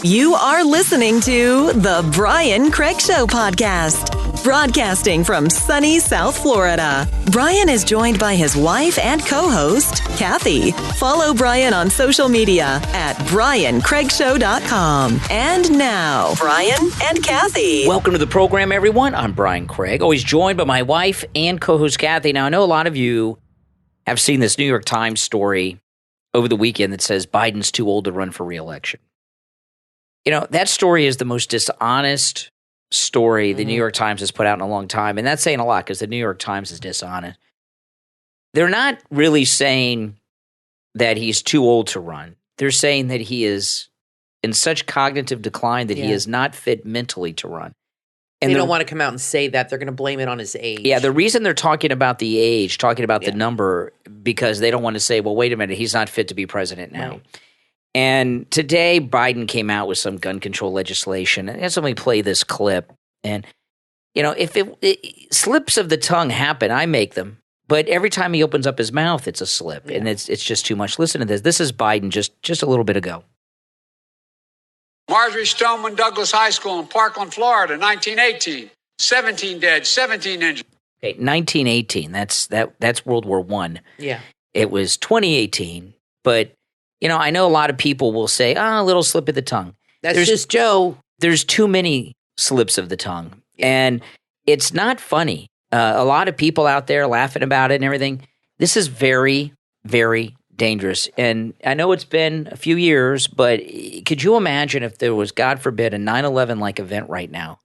You are listening to The Brian Craig Show podcast, broadcasting from sunny South Florida. Brian is joined by his wife and co-host, Kathy. Follow Brian on social media at BrianCraigShow.com. And now, Brian and Kathy. Welcome to the program, everyone. I'm Brian Craig, always joined by my wife and co-host, Kathy. Now, I know a lot of you have seen this New York Times story over the weekend that says Biden's too old to run for re-election. You know, that story is the most dishonest story the New York Times has put out in a long time. And that's saying a lot because the New York Times is dishonest. They're not really saying that he's too old to run. They're saying that he is in such cognitive decline that he is not fit mentally to run. And they don't want to come out and say that. They're going to blame it on his age. Yeah, the reason they're talking about the age, talking about the number, because they don't want to say, well, wait a minute, he's not fit to be president now. Right. And today, Biden came out with some gun control legislation. And let me play this clip. And, you know, if slips of the tongue happen, I make them. But every time he opens up his mouth, it's a slip. Yeah. And it's just too much. Listen to this. This is Biden just a little bit ago. Marjorie Stoneman Douglas High School in Parkland, Florida, 1918. 17 dead, 17 injured. Okay, 1918. That's World War I. Yeah. It was 2018. But, you know, I know a lot of people will say, a little slip of the tongue. There's just Joe. There's too many slips of the tongue. Yeah. And it's not funny. A lot of people out there laughing about it and everything. This is very, very dangerous. And I know it's been a few years, but could you imagine if there was, God forbid, a 9/11-like event right now?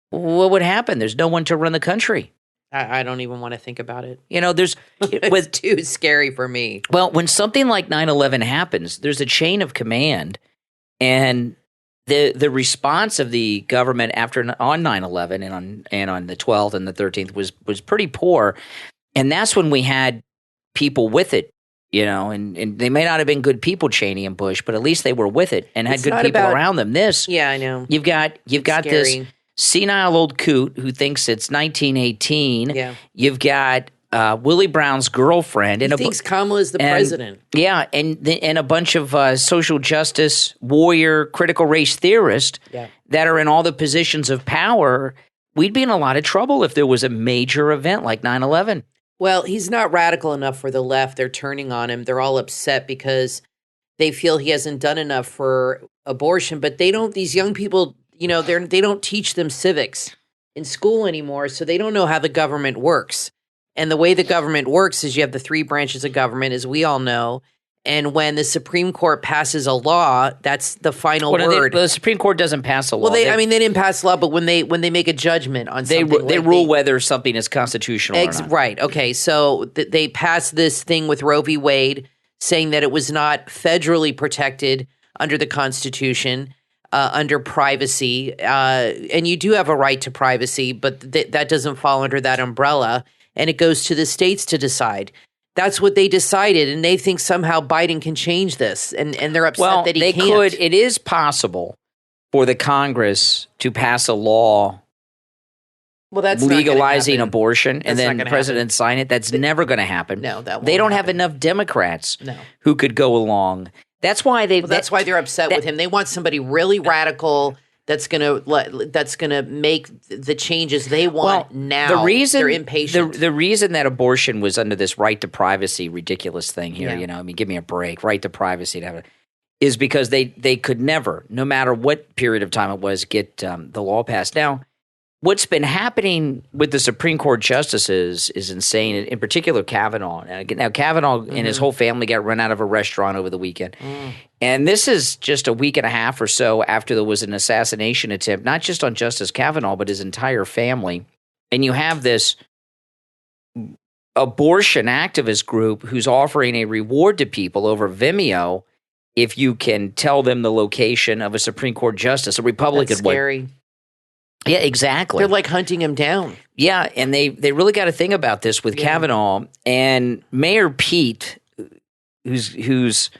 What would happen? There's no one to run the country. I don't even want to think about it. You know, it's too scary for me. Well, when something like 9/11 happens, there's a chain of command, and the response of the government on 9/11 and on the 12th and the 13th was pretty poor, and that's when we had people with it. You know, and they may not have been good people, Cheney and Bush, but at least they were with it and had good people around them. Yeah, I know. You've got this senile old coot who thinks it's 1918. Yeah. You've got Willie Brown's girlfriend. He thinks Kamala is the president. Yeah, and a bunch of social justice warrior, critical race theorists that are in all the positions of power. We'd be in a lot of trouble if there was a major event like 9/11. Well, he's not radical enough for the left. They're turning on him. They're all upset because they feel he hasn't done enough for abortion. But they don't. These young people, you know, they don't teach them civics in school anymore, so they don't know how the government works. And the way the government works is you have the three branches of government, as we all know. And when the Supreme Court passes a law, that's the final word. The Supreme Court doesn't pass a law. Well, they didn't pass a law, but when they make a judgment on something, they rule whether something is constitutional or not. Right. Okay. So they passed this thing with Roe v. Wade, saying that it was not federally protected under the Constitution, under privacy, and you do have a right to privacy, but that doesn't fall under that umbrella, and it goes to the states to decide. That's what they decided, and they think somehow Biden can change this, and they're upset that he can't. It is possible for the Congress to pass a law legalizing abortion, and then the president sign it. That's never going to happen. No, that won't They don't happen. have enough Democrats who could go along. That's why that's why they're upset with him. They want somebody really radical that's gonna make the changes they want now. They're impatient. The reason that abortion was under this right to privacy ridiculous thing here, you know, I mean, give me a break, right to privacy to have it, is because they could never, no matter what period of time it was, get the law passed. Now, what's been happening with the Supreme Court justices is insane. In particular, Kavanaugh. Now, Kavanaugh and his whole family got run out of a restaurant over the weekend. And this is just a week and a half or so after there was an assassination attempt, not just on Justice Kavanaugh, but his entire family. And you have this abortion activist group who's offering a reward to people over Vimeo if you can tell them the location of a Supreme Court justice, a Republican. That's scary. Yeah, exactly. They're like hunting him down. Yeah, and they really got to think about this with Kavanaugh. And Mayor Pete, who's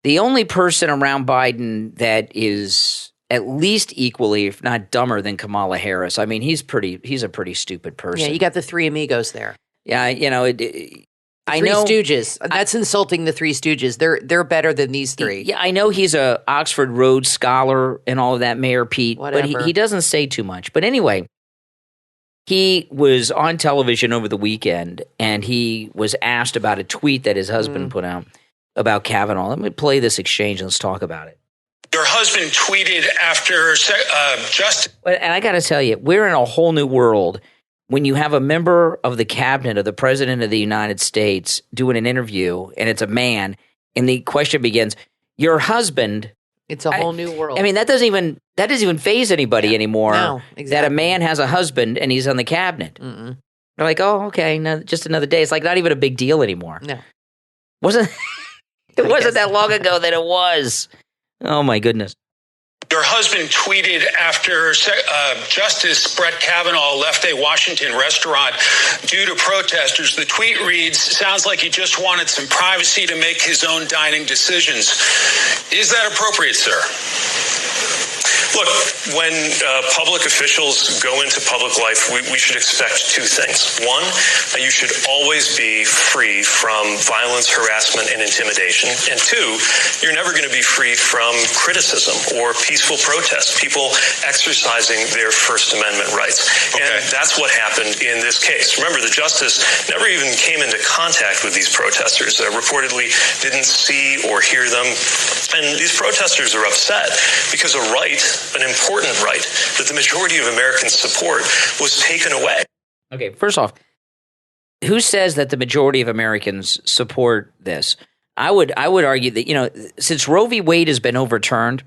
the only person around Biden that is at least equally, if not dumber, than Kamala Harris. I mean, he's a pretty stupid person. Yeah, you got the three amigos there. Yeah, you know, I Three know Stooges. That's insulting the Three Stooges. They're better than these three. Yeah, I know he's a Oxford Rhodes Scholar and all of that, Mayor Pete, Whatever. but he doesn't say too much. But anyway, he was on television over the weekend, and he was asked about a tweet that his husband put out about Kavanaugh. Let me play this exchange and let's talk about it. Your husband tweeted after Justice. And I got to tell you, we're in a whole new world when you have a member of the cabinet of the president of the United States doing an interview, and it's a man, and the question begins, your husband. It's a whole new world. I mean, that doesn't even faze anybody anymore. No, exactly. That a man has a husband and he's on the cabinet. Mm-mm. They're like, oh, okay, no, just another day. It's like not even a big deal anymore. No. It wasn't that long ago that it was. Oh, my goodness. Your husband tweeted after Justice Brett Kavanaugh left a Washington restaurant due to protesters. The tweet reads, sounds like he just wanted some privacy to make his own dining decisions. Is that appropriate, sir? Look, when public officials go into public life, we should expect two things. One, you should always be free from violence, harassment, and intimidation. And two, you're never going to be free from criticism or peaceful protest, people exercising their First Amendment rights. Okay. And that's what happened in this case. Remember, the justice never even came into contact with these protesters, reportedly didn't see or hear them. And these protesters are upset because a right, an important right that the majority of Americans support, was taken away. Okay, first off, who says that the majority of Americans support this? I would argue that, since Roe v. Wade has been overturned,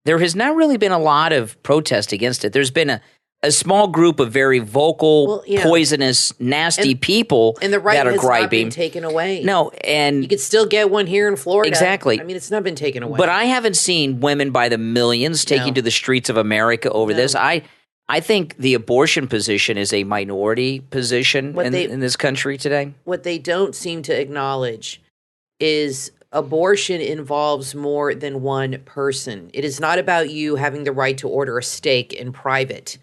there has not really been a lot of protest against it. There's been a small group of very vocal, poisonous, nasty people and the right that are has griping. Not been taken away. No, and you could still get one here in Florida. Exactly. I mean, it's not been taken away. But I haven't seen women by the millions taking to the streets of America over this. I think the abortion position is a minority position in this country today. What they don't seem to acknowledge is abortion involves more than one person. It is not about you having the right to order a steak in private.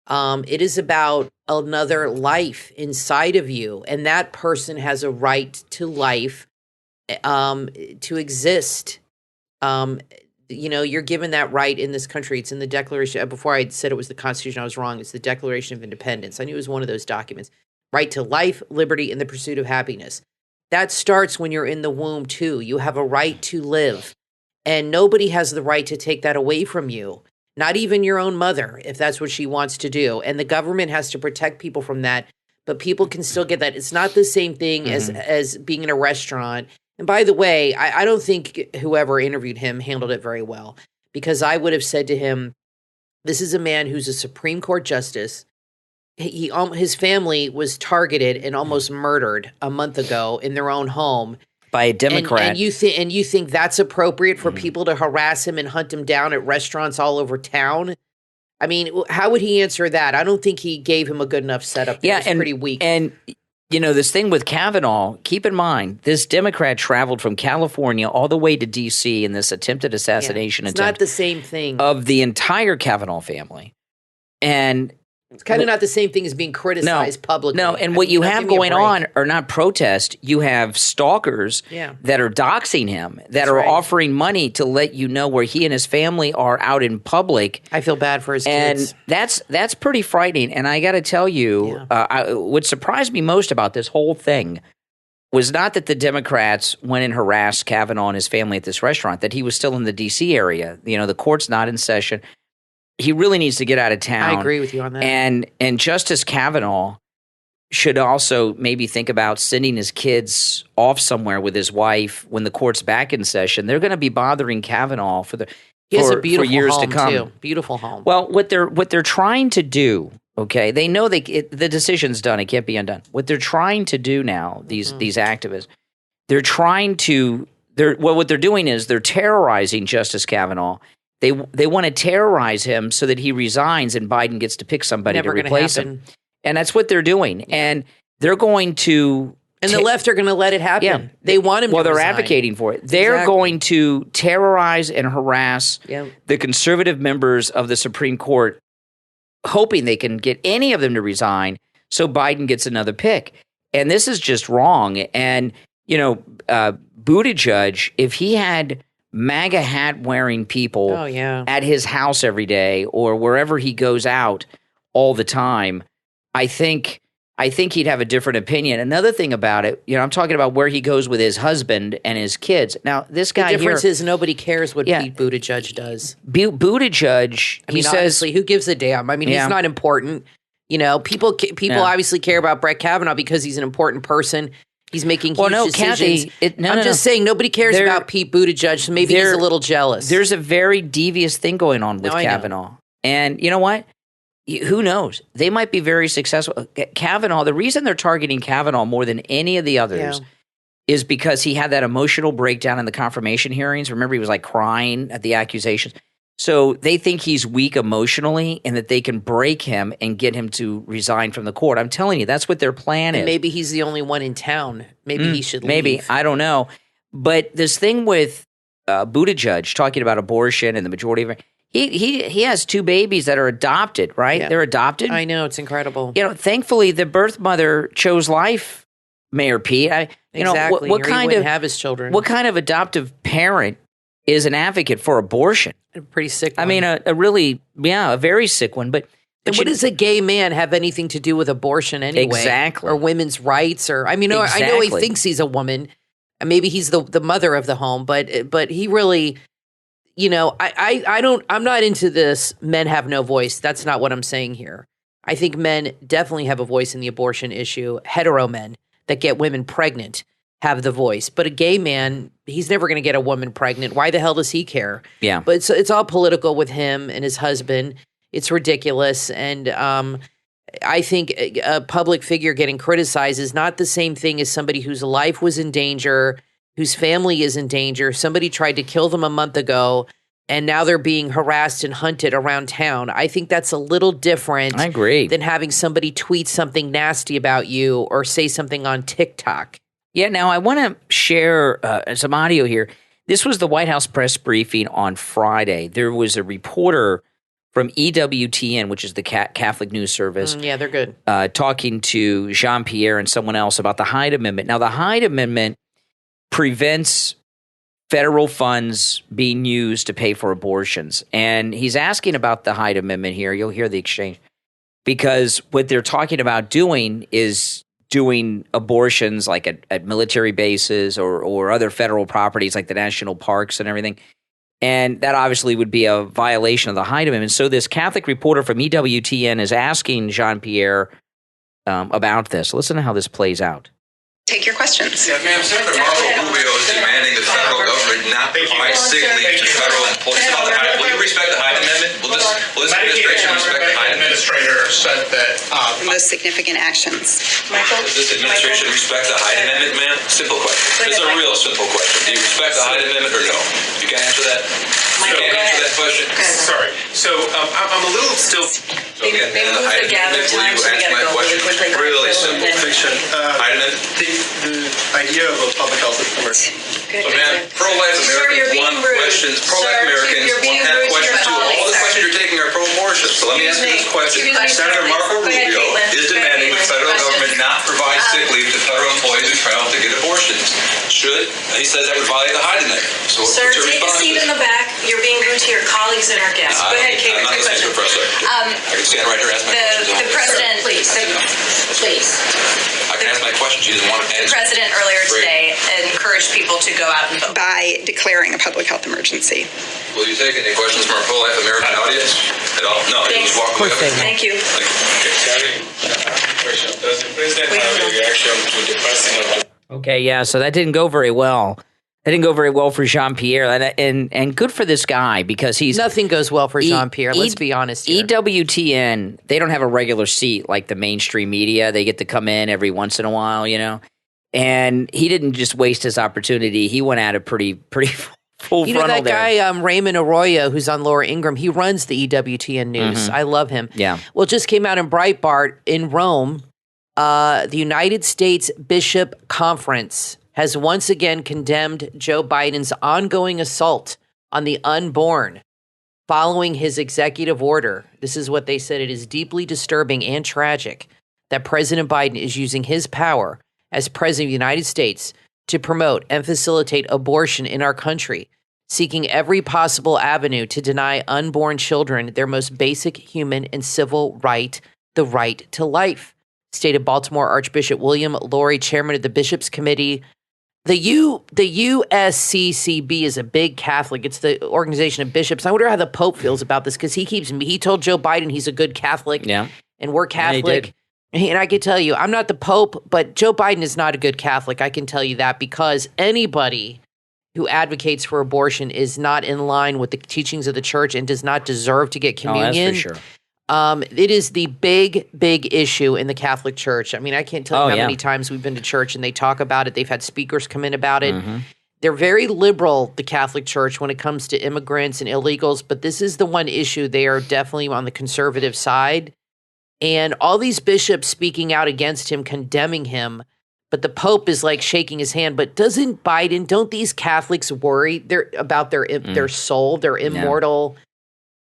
It is about another life inside of you, and that person has a right to life, to exist. You're given that right in this country. It's in the Declaration. Before I said it was the Constitution, I was wrong. It's the Declaration of Independence. I knew it was one of those documents. Right to life, liberty, and the pursuit of happiness. That starts when you're in the womb, too. You have a right to live, and nobody has the right to take that away from you. Not even your own mother, if that's what she wants to do. And the government has to protect people from that, but people can still get that. It's not the same thing as being in a restaurant. And by the way, I don't think whoever interviewed him handled it very well, because I would have said to him, this is a man who's a Supreme Court justice. His family was targeted and almost murdered a month ago in their own home. By a Democrat. And you think that's appropriate for people to harass him and hunt him down at restaurants all over town? I mean, how would he answer that? I don't think he gave him a good enough setup. Yeah, it was pretty weak. And, this thing with Kavanaugh, keep in mind, this Democrat traveled from California all the way to D.C. in this attempted assassination attempt. It's not the same thing. Of the entire Kavanaugh family. And it's kind of not the same thing as being criticized publicly. No, and what you have going on are not protests. You have stalkers that are doxing him, that are offering money to let you know where he and his family are out in public. I feel bad for his kids. And that's pretty frightening. And I got to tell you, what surprised me most about this whole thing was not that the Democrats went and harassed Kavanaugh and his family at this restaurant, that he was still in the D.C. area. The court's not in session. He really needs to get out of town. I agree with you on that. And Justice Kavanaugh should also maybe think about sending his kids off somewhere with his wife when the court's back in session. They're going to be bothering Kavanaugh for years to come. Too. Beautiful home. Well, what they're trying to do, okay, they know the decision's done. It can't be undone. What they're trying to do now, these activists, what they're doing is they're terrorizing Justice Kavanaugh. They want to terrorize him so that he resigns and Biden gets to pick somebody to replace him. And that's what they're doing. And they're going to And the left are going to let it happen. Yeah. They want him to they're resign. advocating for it. They're going to terrorize and harass the conservative members of the Supreme Court, hoping they can get any of them to resign so Biden gets another pick. And this is just wrong. And, Buttigieg, if he had MAGA hat wearing people at his house every day or wherever he goes out all the time, I think he'd have a different opinion. Another thing about it, I'm talking about where he goes with his husband and his kids. Now, this guy the difference is nobody cares what Pete Buttigieg does. Buttigieg, he says, honestly, who gives a damn? I mean, he's not important. People obviously care about Brett Kavanaugh because he's an important person. He's making huge decisions. Kathy, I'm just saying nobody cares about Pete Buttigieg, so maybe he's a little jealous. There's a very devious thing going on with Kavanaugh. And you know what? Who knows? They might be very successful. Kavanaugh, the reason they're targeting Kavanaugh more than any of the others is because he had that emotional breakdown in the confirmation hearings. Remember, he was like crying at the accusations. So they think he's weak emotionally and that they can break him and get him to resign from the court. I'm telling you, that's what their plan is. Maybe he's the only one in town. Maybe he should leave. Maybe. I don't know. But this thing with Buttigieg talking about abortion and the majority of it, he has 2 babies that are adopted, right? Yeah. They're adopted. I know. It's incredible. Thankfully, the birth mother chose life, Mayor Pete. Exactly. What kind of have his children? What kind of adoptive parent is an advocate for abortion? A pretty sick one. I mean, a very sick one. But what does a gay man have anything to do with abortion anyway? Exactly. Or women's rights? Or I know he thinks he's a woman. Maybe he's the mother of the home, but he really, I'm not into this. Men have no voice. That's not what I'm saying here. I think men definitely have a voice in the abortion issue. Hetero men that get women pregnant have the voice, but a gay man, he's never going to get a woman pregnant. Why the hell does he care? Yeah. But it's all political with him and his husband. It's ridiculous. And I think a public figure getting criticized is not the same thing as somebody whose life was in danger, whose family is in danger. Somebody tried to kill them a month ago, and now they're being harassed and hunted around town. I think that's a little different. I agree. Than having somebody tweet something nasty about you or say something on TikTok. Yeah, now I want to share some audio here. This was the White House press briefing on Friday. There was a reporter from EWTN, which is the Catholic News Service. Yeah, they're good. Talking to Jean-Pierre and someone else about the Hyde Amendment. Now, the Hyde Amendment prevents federal funds being used to pay for abortions. And he's asking about the Hyde Amendment here. You'll hear the exchange. Because what they're talking about doing is doing abortions like at military bases or other federal properties like the national parks and everything. And that obviously would be a violation of the Hyde Amendment. So this Catholic reporter from EWTN is asking Jean-Pierre about this. Listen to how this plays out. Take your questions. Yeah, ma'am, Senator Marco Rubio is demanding the federal government not provide sick leave to federal employees. Will you respect the Hyde Amendment? Will this administration respect the Hyde Amendment? Administrator said that the most significant actions. Michael? Does this administration respect the Hyde Amendment, ma'am? Simple question. It's a real simple question. Do you respect the Hyde Amendment or no? You can't answer that? You can't answer that question? Sorry. So I'm a little still. So again, the Hyde Amendment, will you answer my question? Really simple. Hyde Amendment? The idea of a public health emergency. So, man, pro-life Americans want questions. Pro-life Americans have questions too. All the questions you're taking are pro-abortion. So let me ask you this question. Senator Marco Rubio is demanding the federal government not provide sick leave to federal employees who travel to get abortions. He says that would violate the Hyde Amendment. So sir, take a seat in the back. You're being rude to your colleagues and our guests. Go ahead, Kate. I'm not listening to the press secretary. I can stand right here and ask my questions. The president, please. I can ask my question. She doesn't want to answer. The president earlier today encouraged people to go out and vote. By declaring a public health emergency. Will you take any questions from our pro-life American audience at all? No, you just walk away. Thank you. Does the president have a reaction to the passing of the... Okay, yeah, so that didn't go very well. That didn't go very well for Jean-Pierre, and good for this guy because he's... Nothing goes well for Jean-Pierre, let's be honest here. EWTN, they don't have a regular seat like the mainstream media. They get to come in every once in a while, And he didn't just waste his opportunity. He went at it pretty full frontal that there. guy, Raymond Arroyo, who's on Laura Ingraham, he runs the EWTN News. Mm-hmm. I love him. Yeah. Well, it just came out in Breitbart in Rome. The United States Bishop Conference has once again condemned Joe Biden's ongoing assault on the unborn following his executive order. This is what they said. It is deeply disturbing and tragic that President Biden is using his power as president of the United States to promote and facilitate abortion in our country, seeking every possible avenue to deny unborn children their most basic human and civil right, the right to life, stated Baltimore Archbishop William Lori, chairman of the Bishops' Committee. The USCCB is a big Catholic. It's the organization of bishops. I wonder how the Pope feels about this, because he told Joe Biden he's a good Catholic, and we're Catholic. And I can tell you, I'm not the Pope, but Joe Biden is not a good Catholic. I can tell you that, because anybody who advocates for abortion is not in line with the teachings of the church and does not deserve to get communion. Oh, that's for sure. It is the big issue in the Catholic Church. I mean, I can't tell you how many times we've been to church and they talk about it. They've had speakers come in about it. Mm-hmm. They're very liberal, the Catholic Church, when it comes to immigrants and illegals, but this is the one issue they are definitely on the conservative side. And all these bishops speaking out against him, condemning him, but the Pope is like shaking his hand. But don't these Catholics worry about their soul, their immortal?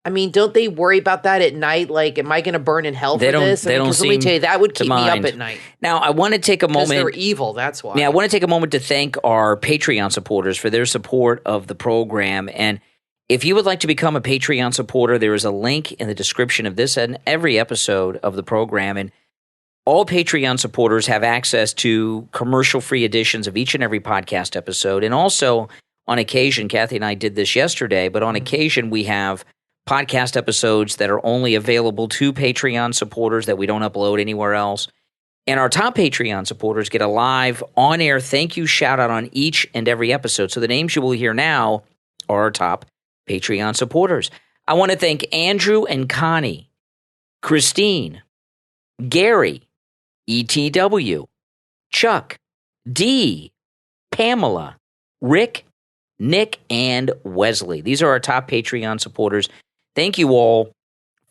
I mean, don't they worry about that at night? Like, am I going to burn in hell for this? Because let me tell you, that would keep me up at night. Now, I want to take a moment. Because they're evil, that's why. Yeah, I want to take a moment to thank our Patreon supporters for their support of the program. And if you would like to become a Patreon supporter, there is a link in the description of this and every episode of the program. And all Patreon supporters have access to commercial-free editions of each and every podcast episode. And also, on occasion, Kathy and I did this yesterday, but on occasion we have podcast episodes that are only available to Patreon supporters that we don't upload anywhere else. And our top Patreon supporters get a live on-air thank you shout-out on each and every episode. So the names you will hear now are our top Patreon supporters. I want to thank Andrew and Connie, Christine, Gary, ETW, Chuck, D, Pamela, Rick, Nick, and Wesley. These are our top Patreon supporters. Thank you all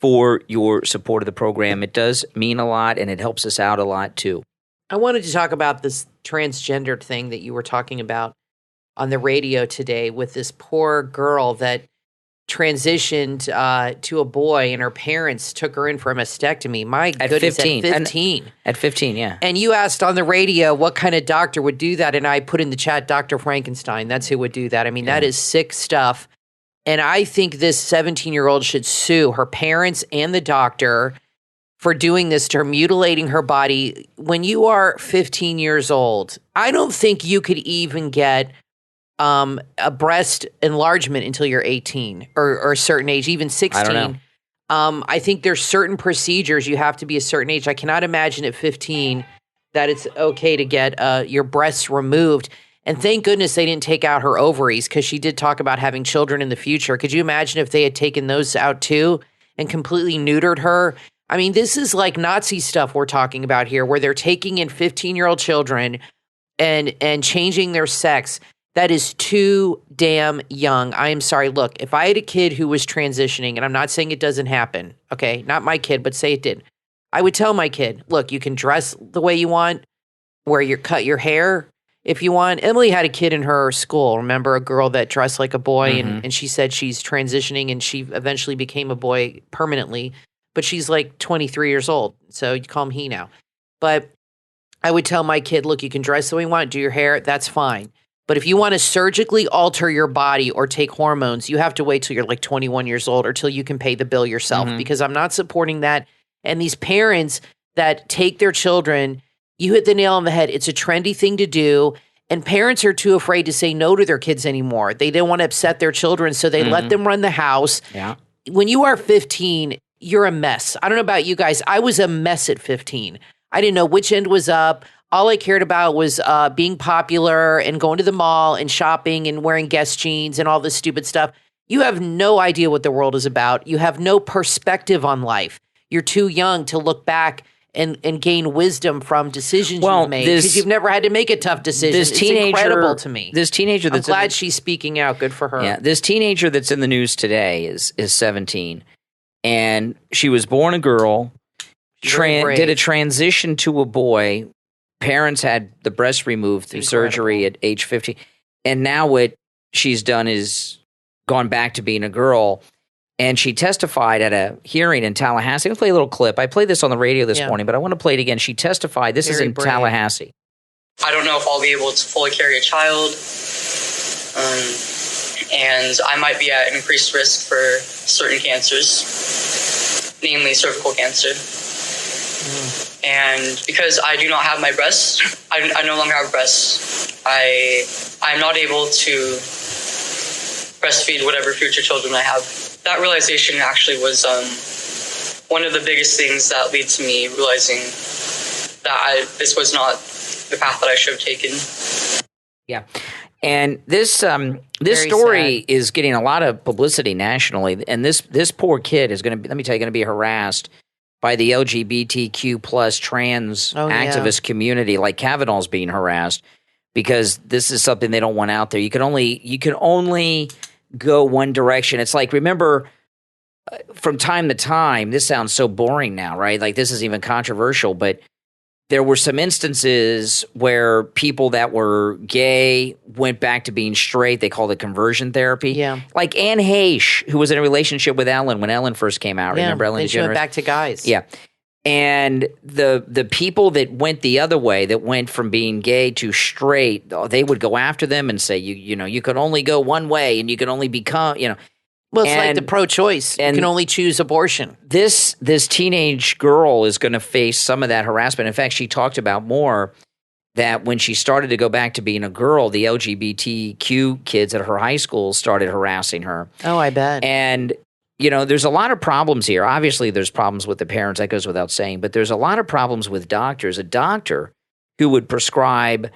for your support of the program. It does mean a lot, and it helps us out a lot, too. I wanted to talk about this transgender thing that you were talking about on the radio today with this poor girl that transitioned to a boy, and her parents took her in for a mastectomy. My goodness, 15. At 15. At 15, yeah. And you asked on the radio what kind of doctor would do that, and I put in the chat, Dr. Frankenstein. That's who would do that. I mean, that is sick stuff. And I think this 17-year-old should sue her parents and the doctor for doing this to her, mutilating her body. When you are 15 years old, I don't think you could even get a breast enlargement until you're 18 or a certain age, even 16. I don't know. I think there's certain procedures you have to be a certain age. I cannot imagine at 15 that it's okay to get your breasts removed. And thank goodness they didn't take out her ovaries, because she did talk about having children in the future. Could you imagine if they had taken those out too and completely neutered her? I mean, this is like Nazi stuff we're talking about here, where they're taking in 15-year-old children and changing their sex. That is too damn young. I am sorry. Look, if I had a kid who was transitioning, and I'm not saying it doesn't happen, okay, not my kid, but say it did, I would tell my kid, look, you can dress the way you want, cut your hair if you want. Emily had a kid in her school, remember, a girl that dressed like a boy, and she said she's transitioning, and she eventually became a boy permanently, but she's like 23 years old, so you call him he now. But I would tell my kid, look, you can dress the way you want, do your hair, that's fine. But if you want to surgically alter your body or take hormones, you have to wait till you're like 21 years old or till you can pay the bill yourself, because I'm not supporting that. And these parents that take their children, you hit the nail on the head. It's a trendy thing to do. And parents are too afraid to say no to their kids anymore. They don't want to upset their children, so they let them run the house. Yeah. When you are 15, you're a mess. I don't know about you guys. I was a mess at 15. I didn't know which end was up. All I cared about was being popular and going to the mall and shopping and wearing Guess jeans and all this stupid stuff. You have no idea what the world is about. You have no perspective on life. You're too young to look back and gain wisdom from decisions you've made, because you've never had to make a tough decision. It's incredible to me. This teenager I'm glad she's speaking out. Good for her. Yeah, this teenager that's in the news today is 17, and she was born a girl, did a transition to a boy. Parents had the breast removed through surgery at age 15, and now what she's done is gone back to being a girl. And she testified at a hearing in Tallahassee. I'll play a little clip. I played this on the radio this morning, but I want to play it again. She testified. This is in Tallahassee. I don't know if I'll be able to fully carry a child. And I might be at increased risk for certain cancers, namely cervical cancer. And because I do not have my breasts, I no longer have breasts. I'm not able to breastfeed whatever future children I have. That realization actually was one of the biggest things that lead to me realizing that this was not the path that I should have taken. Yeah. And this story is getting a lot of publicity nationally. And this poor kid is going to be harassed by the LGBTQ plus trans activist community, like Kavanaugh's being harassed, because this is something they don't want out there. You can only go one direction. It's like, remember, from time to time, this sounds so boring now, right? Like, this is even controversial, but there were some instances where people that were gay went back to being straight. They called it conversion therapy. Yeah. Like Anne Heche, who was in a relationship with Ellen when Ellen first came out. Remember Ellen DeGeneres? She went back to guys. Yeah. And the people that went the other way, that went from being gay to straight, they would go after them and say, you can only go one way and you can only become, Well, it's like the pro-choice. You can only choose abortion. This teenage girl is going to face some of that harassment. In fact, she talked about more that when she started to go back to being a girl, the LGBTQ kids at her high school started harassing her. Oh, I bet. And there's a lot of problems here. Obviously, there's problems with the parents. That goes without saying. But there's a lot of problems with doctors. A doctor who would prescribe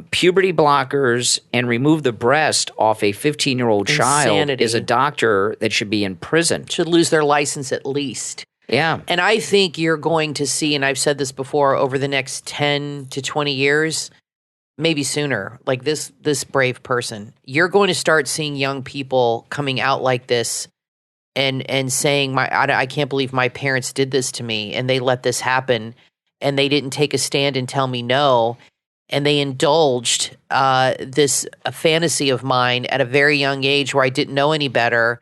puberty blockers and remove the breast off a 15-year-old child is a doctor that should be in prison. Should lose their license at least. Yeah. And I think you're going to see, and I've said this before, over the next 10 to 20 years, maybe sooner, like this brave person, you're going to start seeing young people coming out like this and saying, I can't believe my parents did this to me and they let this happen and they didn't take a stand and tell me no. And they indulged this fantasy of mine at a very young age where I didn't know any better.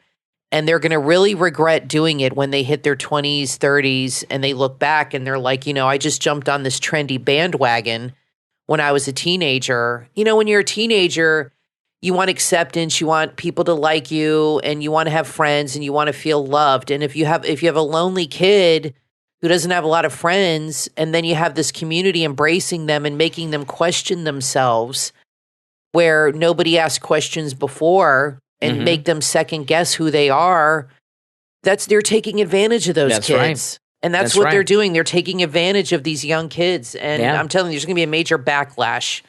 And they're going to really regret doing it when they hit their 20s, 30s, and they look back and they're like, I just jumped on this trendy bandwagon when I was a teenager. When you're a teenager, you want acceptance, you want people to like you, and you want to have friends, and you want to feel loved. And if you have a lonely kid who doesn't have a lot of friends, and then you have this community embracing them and making them question themselves where nobody asked questions before and make them second guess who they are, they're taking advantage of those kids. Right. And that's what they're doing. They're taking advantage of these young kids. And I'm telling you, there's going to be a major backlash.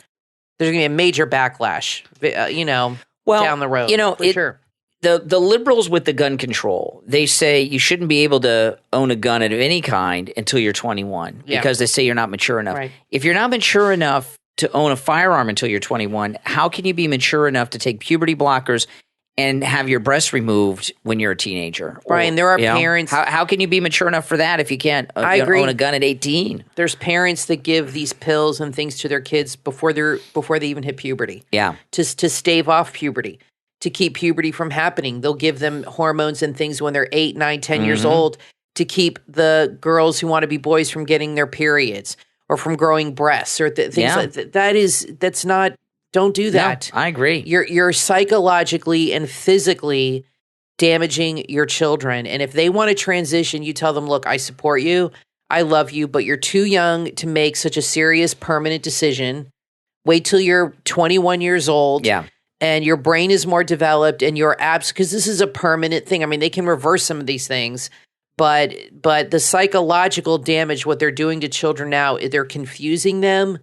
There's going to be a major backlash, down the road. For sure. The liberals with the gun control, they say you shouldn't be able to own a gun of any kind until you're 21 because they say you're not mature enough. Right. If you're not mature enough to own a firearm until you're 21, how can you be mature enough to take puberty blockers and have your breasts removed when you're a teenager? Brian, there are parents. How can you be mature enough for that if you can't own a gun at 18? There's parents that give these pills and things to their kids before they even hit puberty. Yeah. To stave off puberty, to keep puberty from happening. They'll give them hormones and things when they're 8, 9, 10 years old to keep the girls who want to be boys from getting their periods or from growing breasts or things like that. That's not. Don't do that. No, I agree. You're psychologically and physically damaging your children. And if they want to transition, you tell them, look, I support you. I love you, but you're too young to make such a serious, permanent decision. Wait till you're 21 years old. Yeah. And your brain is more developed and your abs, because this is a permanent thing. I mean, they can reverse some of these things, but the psychological damage, what they're doing to children now, they're confusing them.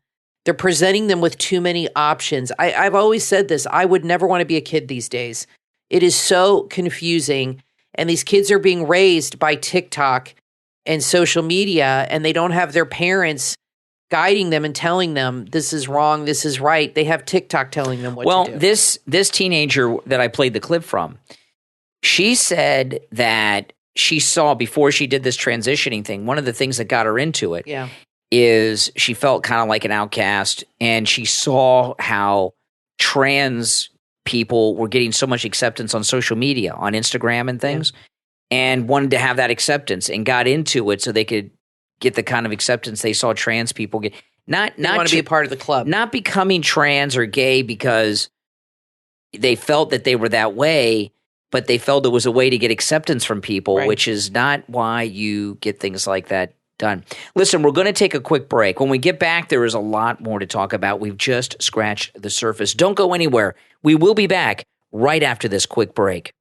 They're presenting them with too many options. I've always said this. I would never want to be a kid these days. It is so confusing. And these kids are being raised by TikTok and social media, and they don't have their parents guiding them and telling them this is wrong, this is right. They have TikTok telling them what to do. Well, this teenager that I played the clip from, she said that she saw before she did this transitioning thing, one of the things that got her into it is she felt kind of like an outcast, and she saw how trans people were getting so much acceptance on social media, on Instagram and things, and wanted to have that acceptance and got into it so they could get the kind of acceptance they saw trans people get. Not want to be a part of the club. Not becoming trans or gay because they felt that they were that way, but they felt it was a way to get acceptance from people, which is not why you get things like that done. Listen, we're going to take a quick break. When we get back, there is a lot more to talk about. We've just scratched the surface. Don't go anywhere. We will be back right after this quick break.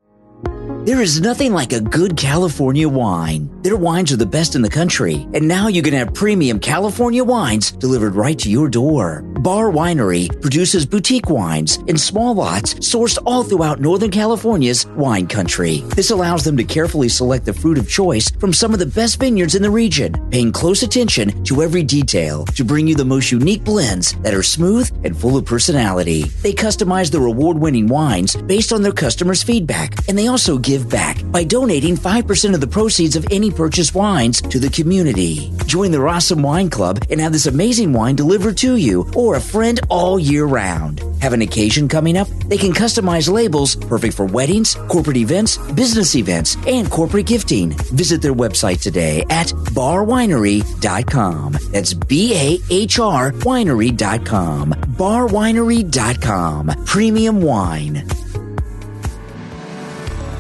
There is nothing like a good California wine. Their wines are the best in the country, and now you can have premium California wines delivered right to your door. Bar Winery produces boutique wines in small lots sourced all throughout Northern California's wine country. This allows them to carefully select the fruit of choice from some of the best vineyards in the region, paying close attention to every detail to bring you the most unique blends that are smooth and full of personality. They customize their award-winning wines based on their customers' feedback, and they also give back by donating 5% of the proceeds of any purchased wines to the community. Join their awesome wine club and have this amazing wine delivered to you or a friend all year round. Have an occasion coming up? They can customize labels perfect for weddings, corporate events, business events, and corporate gifting. Visit their website today at barwinery.com. That's BAHR winery.com. barwinery.com. Premium wine.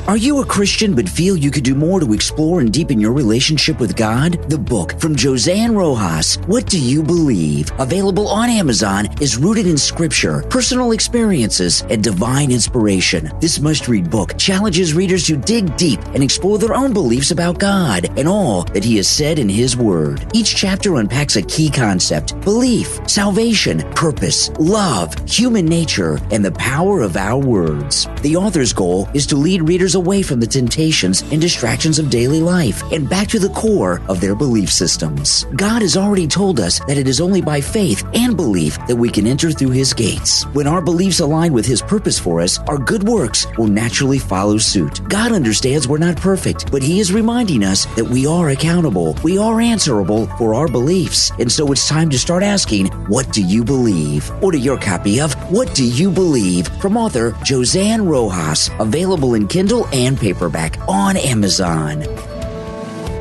Are you a Christian but feel you could do more to explore and deepen your relationship with God? The book from Josanne Rojas, What Do You Believe? Available on Amazon, is rooted in scripture, personal experiences, and divine inspiration. This must-read book challenges readers to dig deep and explore their own beliefs about God and all that He has said in His Word. Each chapter unpacks a key concept: belief, salvation, purpose, love, human nature, and the power of our words. The author's goal is to lead readers away from the temptations and distractions of daily life and back to the core of their belief systems. God has already told us that it is only by faith and belief that we can enter through His gates. When our beliefs align with His purpose for us, our good works will naturally follow suit. God understands we're not perfect, but He is reminding us that we are accountable. We are answerable for our beliefs. And so it's time to start asking, what do you believe? Order your copy of What Do You Believe? From author Josanne Rojas, available in Kindle and paperback on Amazon.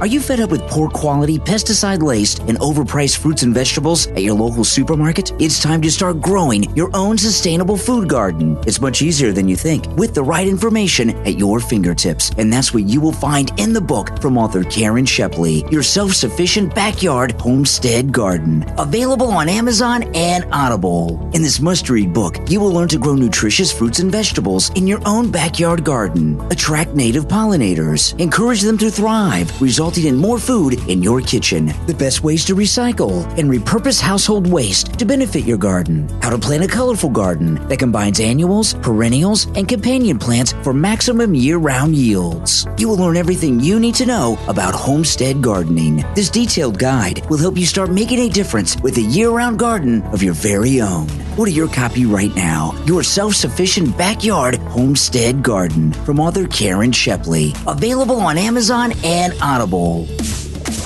Are you fed up with poor quality, pesticide-laced, and overpriced fruits and vegetables at your local supermarket? It's time to start growing your own sustainable food garden. It's much easier than you think, with the right information at your fingertips. And that's what you will find in the book from author Karen Shepley, Your Self-Sufficient Backyard Homestead Garden. Available on Amazon and Audible. In this must-read book, you will learn to grow nutritious fruits and vegetables in your own backyard garden, attract native pollinators, encourage them to thrive, resulting in more food in your kitchen, the best ways to recycle and repurpose household waste to benefit your garden, how to plant a colorful garden that combines annuals, perennials, and companion plants for maximum year-round yields. You will learn everything you need to know about homestead gardening. This detailed guide will help you start making a difference with a year-round garden of your very own. Order your copy right now. Your Self-Sufficient Backyard Homestead Garden from author Karen Shepley. Available on Amazon and Audible.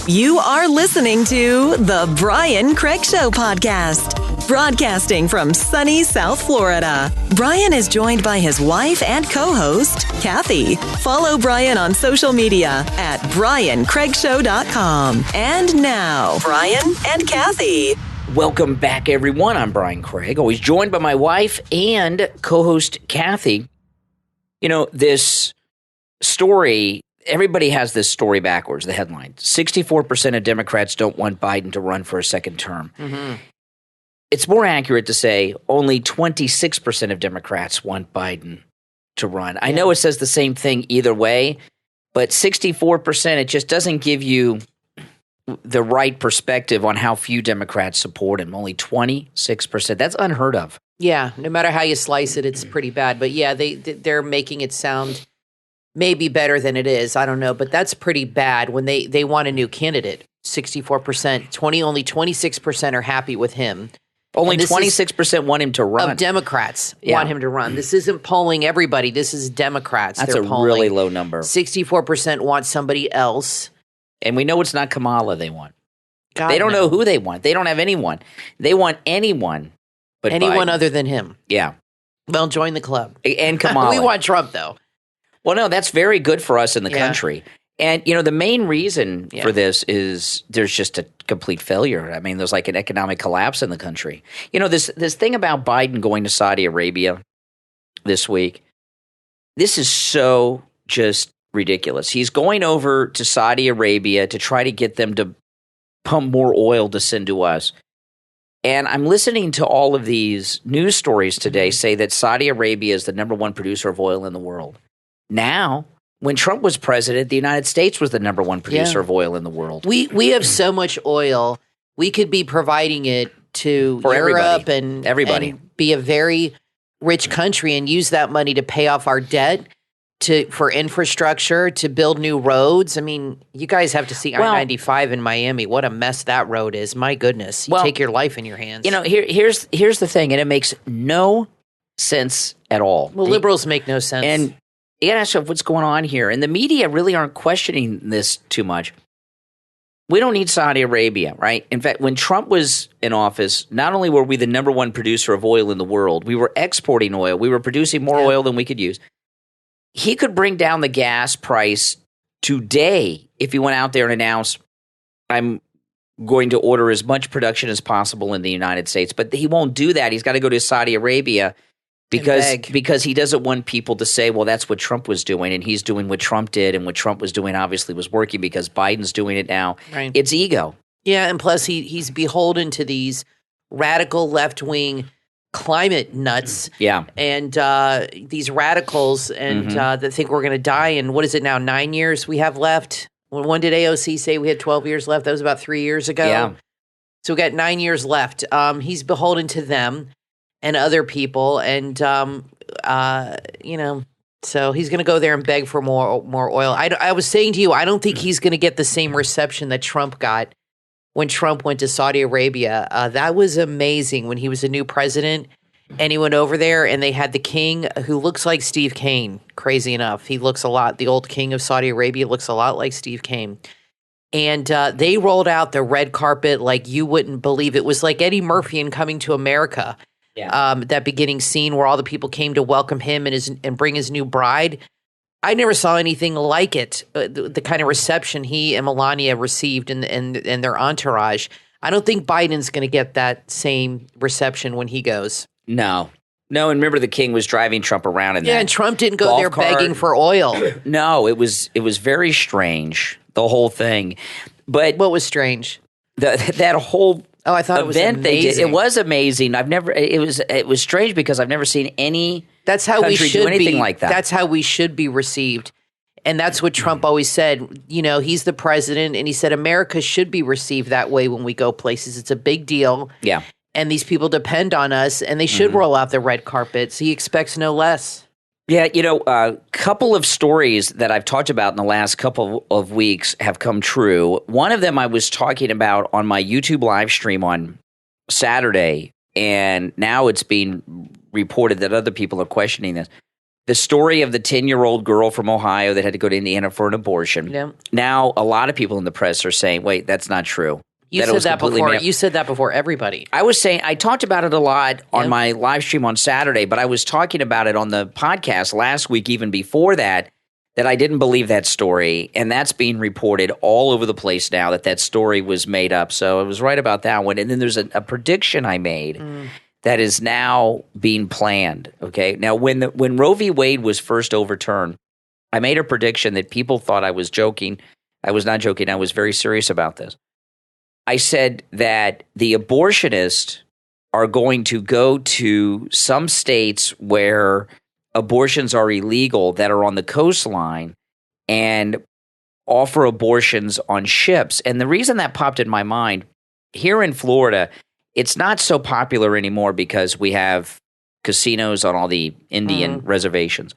You are listening to The Brian Craig Show podcast, broadcasting from sunny South Florida. Brian is joined by his wife and co-host, Kathy. Follow Brian on social media at BrianCraigShow.com. And now, Brian and Kathy. Welcome back, everyone. I'm Brian Craig, always joined by my wife and co-host, Kathy. You know, this story, everybody has this story backwards, the headline. 64% of Democrats don't want Biden to run for a second term. Mm-hmm. It's more accurate to say only 26% of Democrats want Biden to run. I know it says the same thing either way, but 64%, it just doesn't give you the right perspective on how few Democrats support him. Only 26%. That's unheard of. Yeah, no matter how you slice it, it's pretty bad. But yeah, they're making it sound maybe better than it is. I don't know, but that's pretty bad when they want a new candidate. 64%, only 26% are happy with him. Only 26% want him to run. Of Democrats want him to run. This isn't polling everybody. This is Democrats. That's a really low number. 64% want somebody else. And we know it's not Kamala they want. They don't know who they want. They don't have anyone. They want anyone but anyone Biden. Other than him. Yeah. Well, join the club. And Kamala. We want Trump, though. Well, no, that's very good for us in the country. And, the main reason for this is there's just a complete failure. I mean, there's like an economic collapse in the country. This thing about Biden going to Saudi Arabia this week, this is so just ridiculous. He's going over to Saudi Arabia to try to get them to pump more oil to send to us. And I'm listening to all of these news stories today say that Saudi Arabia is the number one producer of oil in the world. Now, when Trump was president, the United States was the number one producer of oil in the world. We have so much oil. We could be providing it to Europe and be a very rich country and use that money to pay off our debt, for infrastructure, to build new roads. I mean, you guys have to see I-95 in Miami. What a mess that road is. My goodness. You take your life in your hands. Here's the thing, and it makes no sense at all. Well, liberals make no sense. And you got to ask yourself what's going on here. And the media really aren't questioning this too much. We don't need Saudi Arabia, right? In fact, when Trump was in office, not only were we the number one producer of oil in the world, we were exporting oil. We were producing more oil than we could use. He could bring down the gas price today if he went out there and announced, I'm going to order as much production as possible in the United States. But he won't do that. He's got to go to Saudi Arabia because he doesn't want people to say, well, that's what Trump was doing, and he's doing what Trump did, and what Trump was doing obviously was working because Biden's doing it now. Right. It's ego. Yeah, and plus he's beholden to these radical left-wing climate nuts. Yeah. And these radicals that think we're going to die in, what is it now, 9 years we have left? When did AOC say we had 12 years left? That was about 3 years ago. Yeah. So we got 9 years left. He's beholden to them and other people. And, so he's going to go there and beg for more oil. I was saying to you, I don't think he's going to get the same reception that Trump got when Trump went to Saudi Arabia. That was amazing when he was a new president and he went over there and they had the king who looks like Steve Kane. Crazy enough. He looks a lot, the old king of Saudi Arabia looks a lot like Steve Kane. And they rolled out the red carpet like you wouldn't believe. It was like Eddie Murphy in Coming to America. Yeah. That beginning scene where all the people came to welcome him and bring his new bride. I never saw anything like it. The kind of reception he and Melania received and their entourage. I don't think Biden's going to get that same reception when he goes. No, and remember the king was driving Trump around in that. Yeah, and Trump didn't go there begging for oil. No, it was very strange, the whole thing. But what was strange? That whole I thought it was amazing. They did. It was amazing. It was strange because I've never seen any country do anything like that. That's how we should be received. And that's what Trump always said. He's the president, and he said America should be received that way when we go places. It's a big deal. Yeah. And these people depend on us, and they should roll out the red carpet. So he expects no less. Yeah, a couple of stories that I've talked about in the last couple of weeks have come true. One of them I was talking about on my YouTube live stream on Saturday, and now it's being reported that other people are questioning this. The story of the 10-year-old girl from Ohio that had to go to Indiana for an abortion. Yeah. Now, a lot of people in the press are saying, wait, that's not true. You said that before. You said that before everybody. I was saying, I talked about it a lot on my live stream on Saturday, but I was talking about it on the podcast last week, even before that I didn't believe that story. And that's being reported all over the place now that story was made up. So I was right about that one. And then there's a prediction I made that is now being planned. Okay. Now, when Roe v. Wade was first overturned, I made a prediction that people thought I was joking. I was not joking. I was very serious about this. I said that the abortionists are going to go to some states where abortions are illegal that are on the coastline and offer abortions on ships. And the reason that popped in my mind, here in Florida, it's not so popular anymore because we have casinos on all the Indian reservations.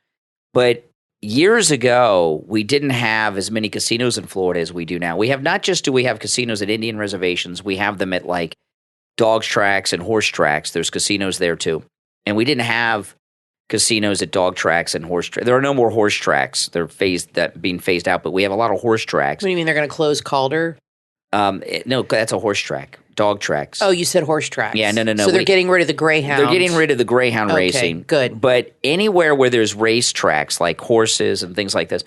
But years ago, we didn't have as many casinos in Florida as we do now. We have do we have casinos at Indian reservations, we have them at like dog tracks and horse tracks. There's casinos there too. And we didn't have casinos at dog tracks and horse tracks. There are no more horse tracks. They're being phased out, but we have a lot of horse tracks. What do you mean they're going to close Calder? No, that's a horse track. dog tracks. Oh, you said horse tracks. Yeah, no. So they're getting rid of the greyhound. They're getting rid of the greyhound racing. Good. But anywhere where there's race tracks, like horses and things like this,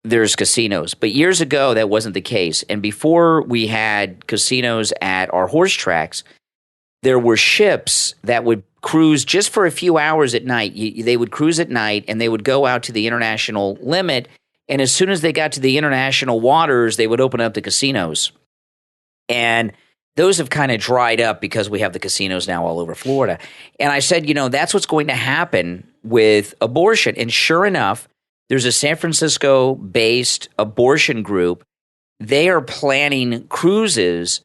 there's casinos. But years ago, that wasn't the case. And before we had casinos at our horse tracks, there were ships that would cruise just for a few hours at night. They would cruise at night, and they would go out to the international limit. And as soon as they got to the international waters, they would open up the casinos. And those have kind of dried up because we have the casinos now all over Florida. And I said, that's what's going to happen with abortion. And sure enough, there's a San Francisco-based abortion group. They are planning cruises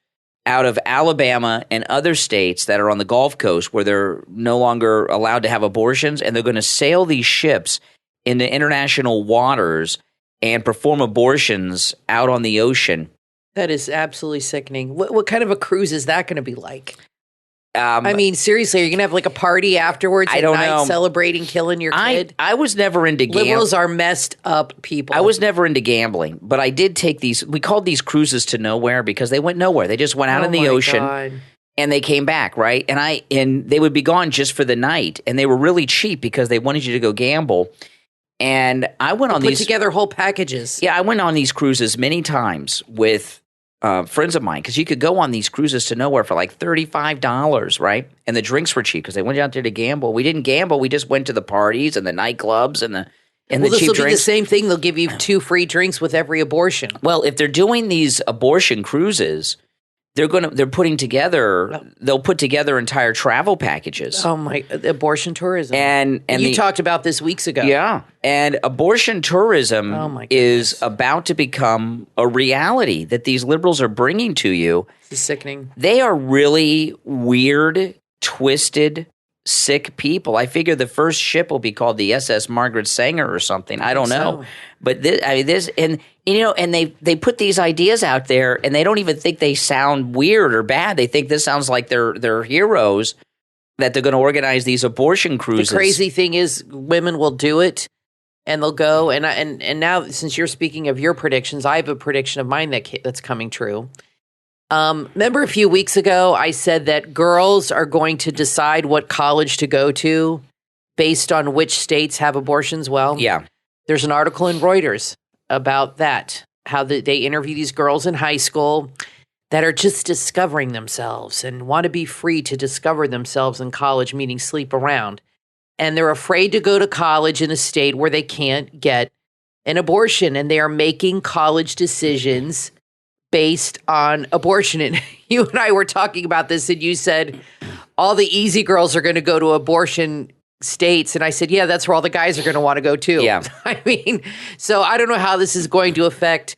out of Alabama and other states that are on the Gulf Coast where they're no longer allowed to have abortions, and they're going to sail these ships into international waters and perform abortions out on the ocean. That is absolutely sickening. What kind of a cruise is that going to be like? I mean, seriously, are you going to have like a party afterwards at night celebrating killing your kid? I was never into gambling. Liberals are messed up people. I was never into gambling, but I did take these. We called these cruises to nowhere because they went nowhere. They just went out in the ocean and they came back, right? And they would be gone just for the night, and they were really cheap because they wanted you to go gamble. And I went on these put together whole packages. Yeah, I went on these cruises many times with friends of mine, because you could go on these cruises to nowhere for like $35, right? And the drinks were cheap because they went out there to gamble. We didn't gamble. We just went to the parties and the nightclubs and the cheap drinks. This will be the same thing. They'll give you 2 free drinks with every abortion. Well, if they're doing these abortion cruises, they'll put together entire travel packages. Oh my, abortion tourism. And you talked about this weeks ago. Yeah. And abortion tourism is about to become a reality that these liberals are bringing to you. This is sickening. They are really weird, twisted, sick people. I figure the first ship will be called the SS Margaret Sanger or something. I don't know. But they put these ideas out there, and they don't even think they sound weird or bad. They think this sounds like they're heroes, that they're going to organize these abortion cruises. The crazy thing is women will do it, and they'll go. And now, since you're speaking of your predictions, I have a prediction of mine that's coming true. Remember a few weeks ago, I said that girls are going to decide what college to go to based on which states have abortions. Well, yeah. There's an article in Reuters about that, how they interview these girls in high school that are just discovering themselves and want to be free to discover themselves in college, meaning sleep around. And they're afraid to go to college in a state where they can't get an abortion, and they are making college decisions based on abortion. And you and I were talking about this, and you said all the easy girls are going to go to abortion states. And I said, yeah, that's where all the guys are going to want to go too. Yeah. I mean, so I don't know how this is going to affect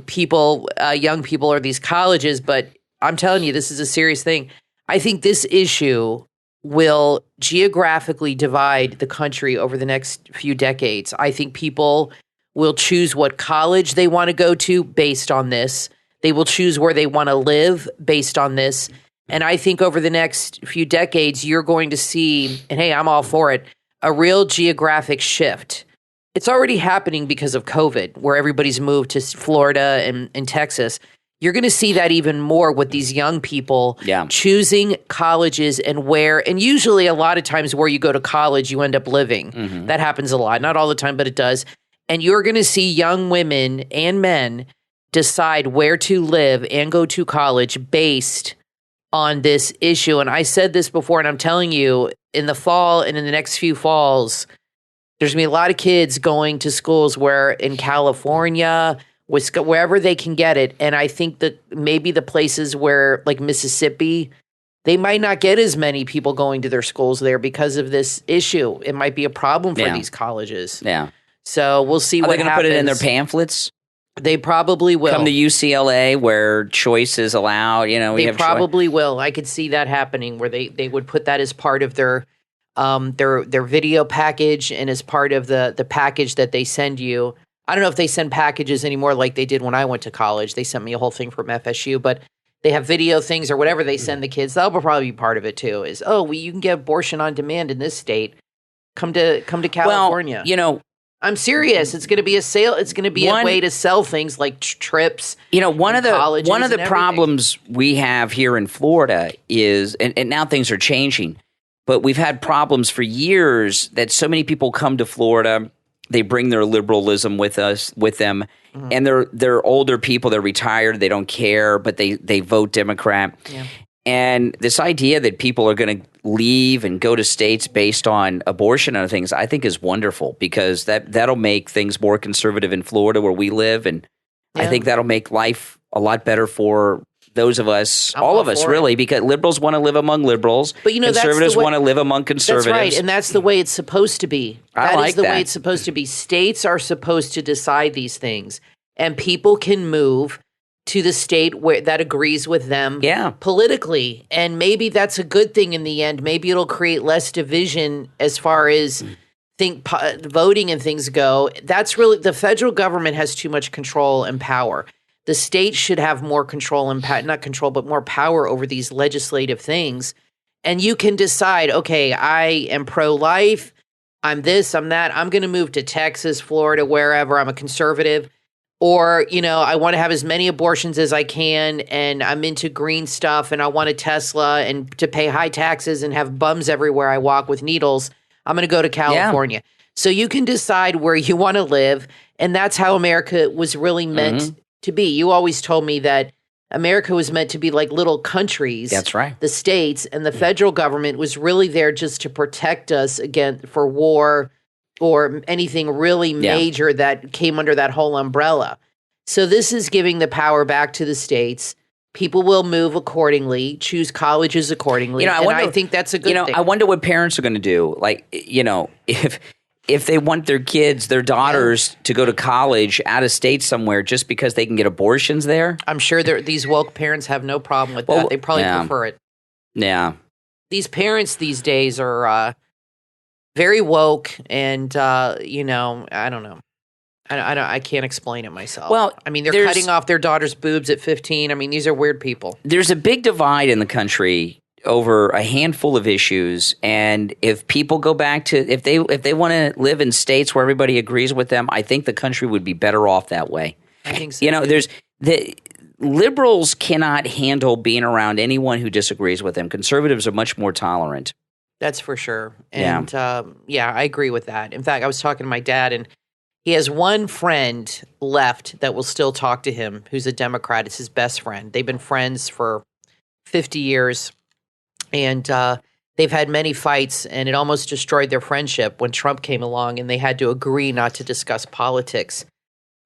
people, young people, or these colleges, but I'm telling you, this is a serious thing. I think this issue will geographically divide the country over the next few decades. I think people will choose what college they want to go to based on this. They will choose where they want to live based on this. And I think over the next few decades, you're going to see, and hey, I'm all for it, a real geographic shift. It's already happening because of COVID, where everybody's moved to Florida and Texas. You're going to see that even more with these young people choosing colleges and where, and usually a lot of times where you go to college, you end up living. Mm-hmm. That happens a lot. Not all the time, but it does. And you're going to see young women and men decide where to live and go to college based on this issue. And I said this before, and I'm telling you, in the fall and in the next few falls, there's going to be a lot of kids going to schools where in California, wherever they can get it. And I think that maybe the places where, like Mississippi, they might not get as many people going to their schools there because of this issue. It might be a problem for these colleges. Yeah. So we'll see what happens. Are they going to put it in their pamphlets? They probably will. Come to UCLA where choice is allowed. They probably will. I could see that happening, where they would put that as part of their video package and as part of the package that they send you. I don't know if they send packages anymore like they did when I went to college. They sent me a whole thing from FSU, but they have video things or whatever they send the kids. That'll probably be part of it too. You can get abortion on demand in this state. Come to California. Well, I'm serious. It's going to be a sale. It's going to be a way to sell things like trips. One of the problems we have here in Florida is, and now things are changing, but we've had problems for years that so many people come to Florida. They bring their liberalism with them, and they're older people. They're retired. They don't care, but they vote Democrat. Yeah. And this idea that people are going to leave and go to states based on abortion and other things, I think is wonderful, because that'll make things more conservative in Florida where we live. And I think that'll make life a lot better for those of us, all of us, really, because liberals want to live among liberals. But conservatives want to live among conservatives. That's right. And that's the way it's supposed to be. That is the way it's supposed to be. States are supposed to decide these things, and people can move to the state that agrees with them politically. And maybe that's a good thing in the end. Maybe it'll create less division as far as voting and things go. That's really, the federal government has too much control and power. The state should have more control and not control, but more power over these legislative things. And you can decide, okay, I am pro-life. I'm this, I'm that. I'm going to move to Texas, Florida, wherever. I'm a conservative. Or, I want to have as many abortions as I can, and I'm into green stuff, and I want a Tesla and to pay high taxes and have bums everywhere I walk with needles. I'm going to go to California. Yeah. So you can decide where you want to live, and that's how America was really meant to be. You always told me that America was meant to be like little countries. That's right. The states, and the federal government was really there just to protect us for war or anything really major that came under that whole umbrella. So this is giving the power back to the states. People will move accordingly, choose colleges accordingly. I think that's a good thing. I wonder what parents are going to do. Like, if they want their kids, their daughters, to go to college out of state somewhere just because they can get abortions there. I'm sure these woke parents have no problem with that. They probably prefer it. Yeah. These parents these days are very woke, and I don't know. I can't explain it myself. Well, I mean, they're cutting off their daughter's boobs at 15. I mean, these are weird people. There's a big divide in the country over a handful of issues, and if people go back to if they want to live in states where everybody agrees with them, I think the country would be better off that way. I think so. There's the liberals cannot handle being around anyone who disagrees with them. Conservatives are much more tolerant. That's for sure. And I agree with that. In fact, I was talking to my dad, and he has one friend left that will still talk to him who's a Democrat. It's his best friend. They've been friends for 50 years, and they've had many fights, and it almost destroyed their friendship when Trump came along and they had to agree not to discuss politics.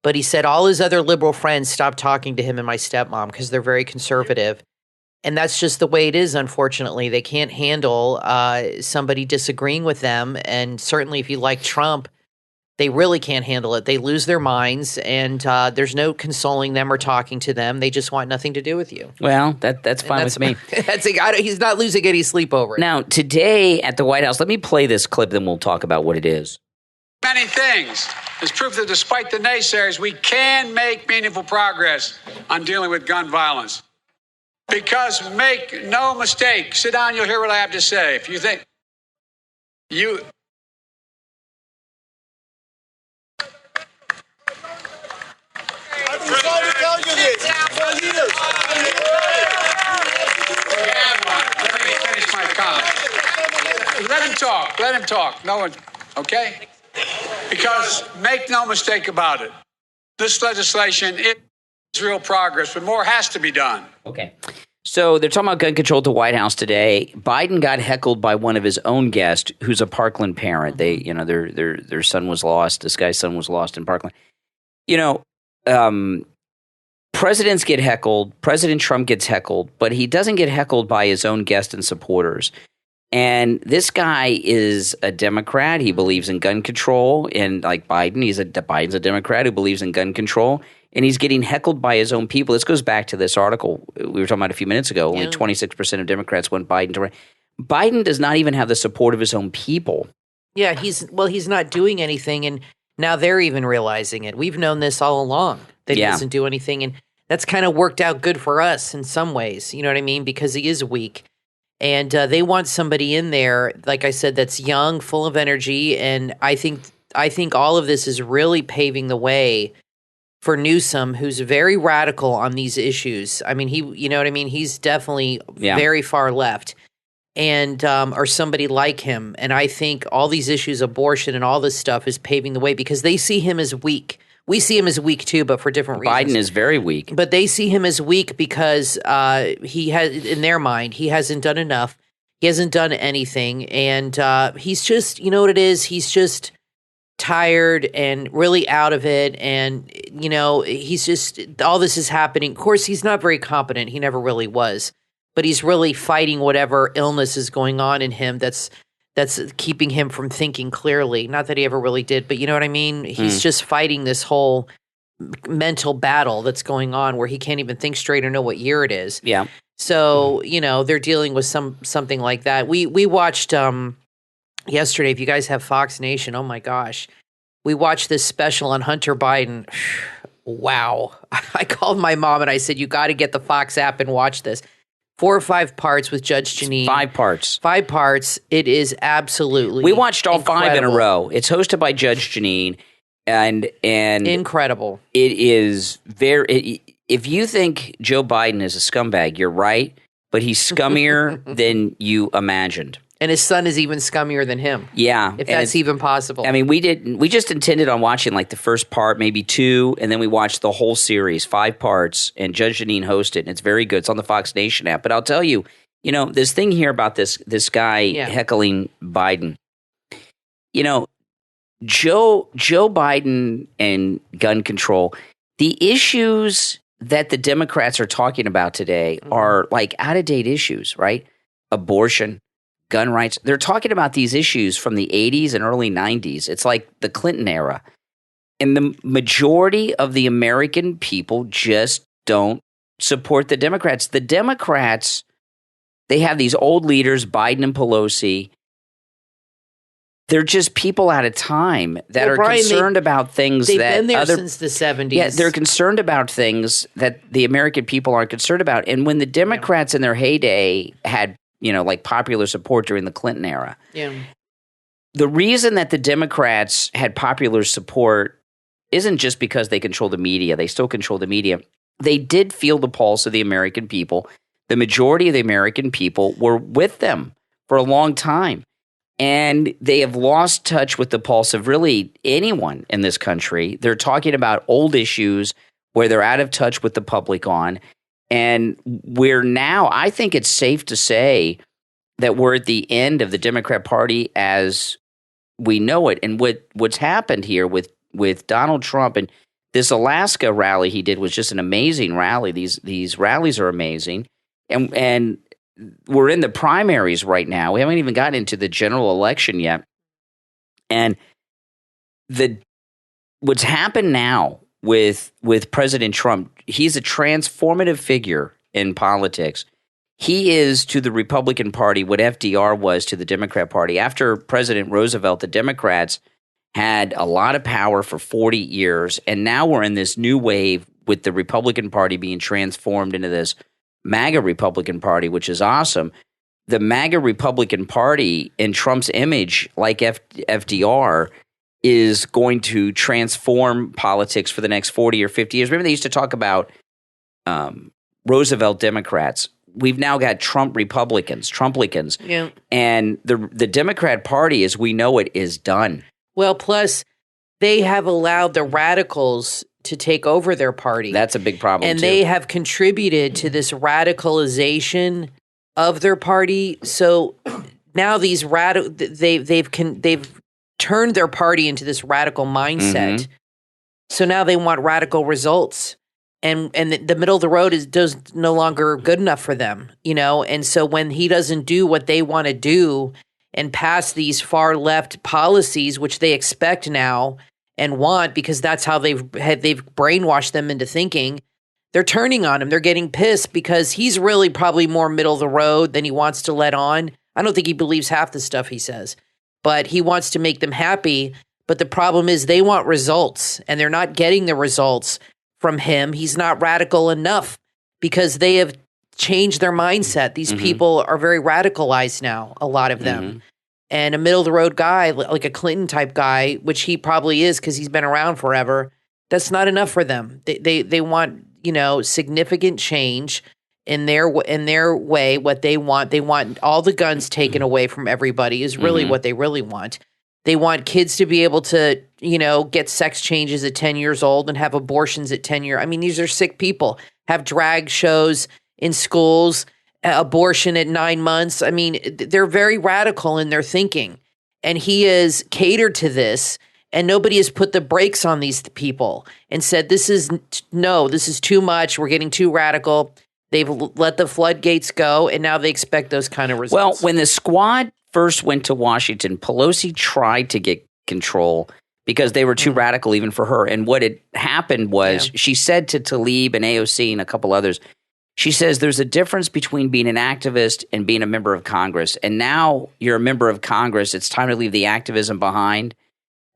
But he said all his other liberal friends stopped talking to him and my stepmom because they're very conservative. And that's just the way it is, unfortunately. They can't handle somebody disagreeing with them. And certainly if you like Trump, they really can't handle it. They lose their minds, and there's no consoling them or talking to them. They just want nothing to do with you. Well, that's fine with me. He's not losing any sleep over it. Now, today at the White House, let me play this clip, then we'll talk about what it is. Many things is proof that despite the naysayers, we can make meaningful progress on dealing with gun violence. Because make no mistake, sit down, you'll hear what I have to say. If you think you... I'm trying to tell you this. Let me finish my comment. Let him talk. No one, okay? Because make no mistake about it, this legislation is real progress, but more has to be done. Okay. So they're talking about gun control at the White House today. Biden got heckled by one of his own guests, who's a Parkland parent. They, their son was lost. This guy's son was lost in Parkland. Presidents get heckled. President Trump gets heckled, but he doesn't get heckled by his own guests and supporters. And this guy is a Democrat. He believes in gun control. And like Biden, Biden's a Democrat who believes in gun control. And he's getting heckled by his own people. This goes back to this article we were talking about a few minutes ago. Only 26% of Democrats want Biden to run. Biden does not even have the support of his own people. Yeah, he's not doing anything. And now they're even realizing it. We've known this all along, that he doesn't do anything. And that's kind of worked out good for us in some ways. You know what I mean? Because he is weak. And they want somebody in there, like I said, that's young, full of energy. And I think I think all of this is really paving the way for Newsom, who's very radical on these issues. I mean, you know what I mean? He's definitely very far left, and or somebody like him. And I think all these issues, abortion and all this stuff, is paving the way because they see him as weak. We see him as weak too, but for different reasons. Biden is very weak. But they see him as weak because he has, in their mind, he hasn't done enough. He hasn't done anything. And he's just, you know what it is? He's just tired and really out of it. And, you know, he's just, all this is happening. Of course, he's not very competent. He never really was. But he's really fighting whatever illness is going on in him that's keeping him from thinking clearly. Not that he ever really did, but you know what I mean? He's just fighting this whole mental battle that's going on where he can't even think straight or know what year it is. Yeah. So, you know, they're dealing with something like that. We watched yesterday, if you guys have Fox Nation, oh my gosh. We watched this special on Hunter Biden. Wow. I called my mom and I said, you got to get the Fox app and watch this. 4 or 5 parts with Judge Jeanine. 5 parts. 5 parts. It is absolutely We watched all incredible. 5 in a row. It's hosted by Judge Jeanine, and incredible. It is very. If you think Joe Biden is a scumbag, you're right, but he's scummier than you imagined. And his son is even scummier than him. Yeah. If that's even possible. I mean, we just intended on watching like the first part, maybe 2, and then we watched the whole series, 5 parts, and Judge Jeanine hosted, and it's very good. It's on the Fox Nation app. But I'll tell you, you know, this thing here about this guy heckling Biden. You know, Joe Biden and gun control, the issues that the Democrats are talking about today are like out-of-date issues, right? Abortion, gun rights. They're talking about these issues from the 80s and early 90s. It's like the Clinton era. And the majority of the American people just don't support the Democrats. The Democrats, they have these old leaders, Biden and Pelosi. They're just people out of time that are Brian, concerned about things they've that been there since the 70s. Yeah, they're concerned about things that the American people aren't concerned about. And when the Democrats in their heyday had, you know, like popular support during the Clinton era. Yeah. The reason that the Democrats had popular support isn't just because they control the media. They still control the media. They did feel the pulse of the American people. The majority of the American people were with them for a long time. And they have lost touch with the pulse of really anyone in this country. They're talking about old issues where they're out of touch with the public on. And we're now, I think it's safe to say that we're at the end of the Democrat Party as we know it. And what's happened here with Donald Trump and this Alaska rally he did was just an amazing rally. These rallies are amazing. And we're in the primaries right now. We haven't even gotten into the general election yet. And what's happened now with President Trump, he's a transformative figure in politics. He is to the Republican Party what FDR was to the Democrat Party. After President Roosevelt, the Democrats had a lot of power for 40 years, and now we're in this new wave with the Republican Party being transformed into this MAGA Republican Party, which is awesome. The MAGA Republican Party in Trump's image, like FDR, is going to transform politics for the next 40 or 50 years. Remember, they used to talk about Roosevelt Democrats. We've now got Trump Republicans, Trumplicans. Yeah. And the Democrat Party, as we know it, is done. Well, plus, they have allowed the radicals to take over their party. That's a big problem, and too. they have contributed to this radicalization of their party. So now these they've turned their party into this radical mindset. Mm-hmm. So now they want radical results, and the middle of the road is no longer good enough for them, you know. And so when he doesn't do what they want to do and pass these far left policies, which they expect now and want because that's how they've brainwashed them into thinking, they're turning on him. They're getting pissed because he's really probably more middle of the road than he wants to let on. I don't think he believes half the stuff he says, but he wants to make them happy. But the problem is they want results, and they're not getting the results from him. He's not radical enough because they have changed their mindset. These people are very radicalized now, a lot of them. and a middle of the road guy, like a Clinton type guy, which he probably is because he's been around forever. That's not enough for them. They want, significant change in their way. What they want all the guns taken away from everybody is really what they really want. They want kids to be able to, get sex changes at 10 years old and have abortions at 10 years. I mean, these are sick people. Have drag shows in schools, abortion at 9 months. I mean, they're very radical in their thinking. And he is catered to this. And nobody has put the brakes on these people and said, this is too much. We're getting too radical. They've let the floodgates go, and now they expect those kind of results. Well, when the squad first went to Washington, Pelosi tried to get control because they were too radical even for her. And what had happened was she said to Tlaib and AOC and a couple others, she says there's a difference between being an activist and being a member of Congress. And now you're a member of Congress. It's time to leave the activism behind.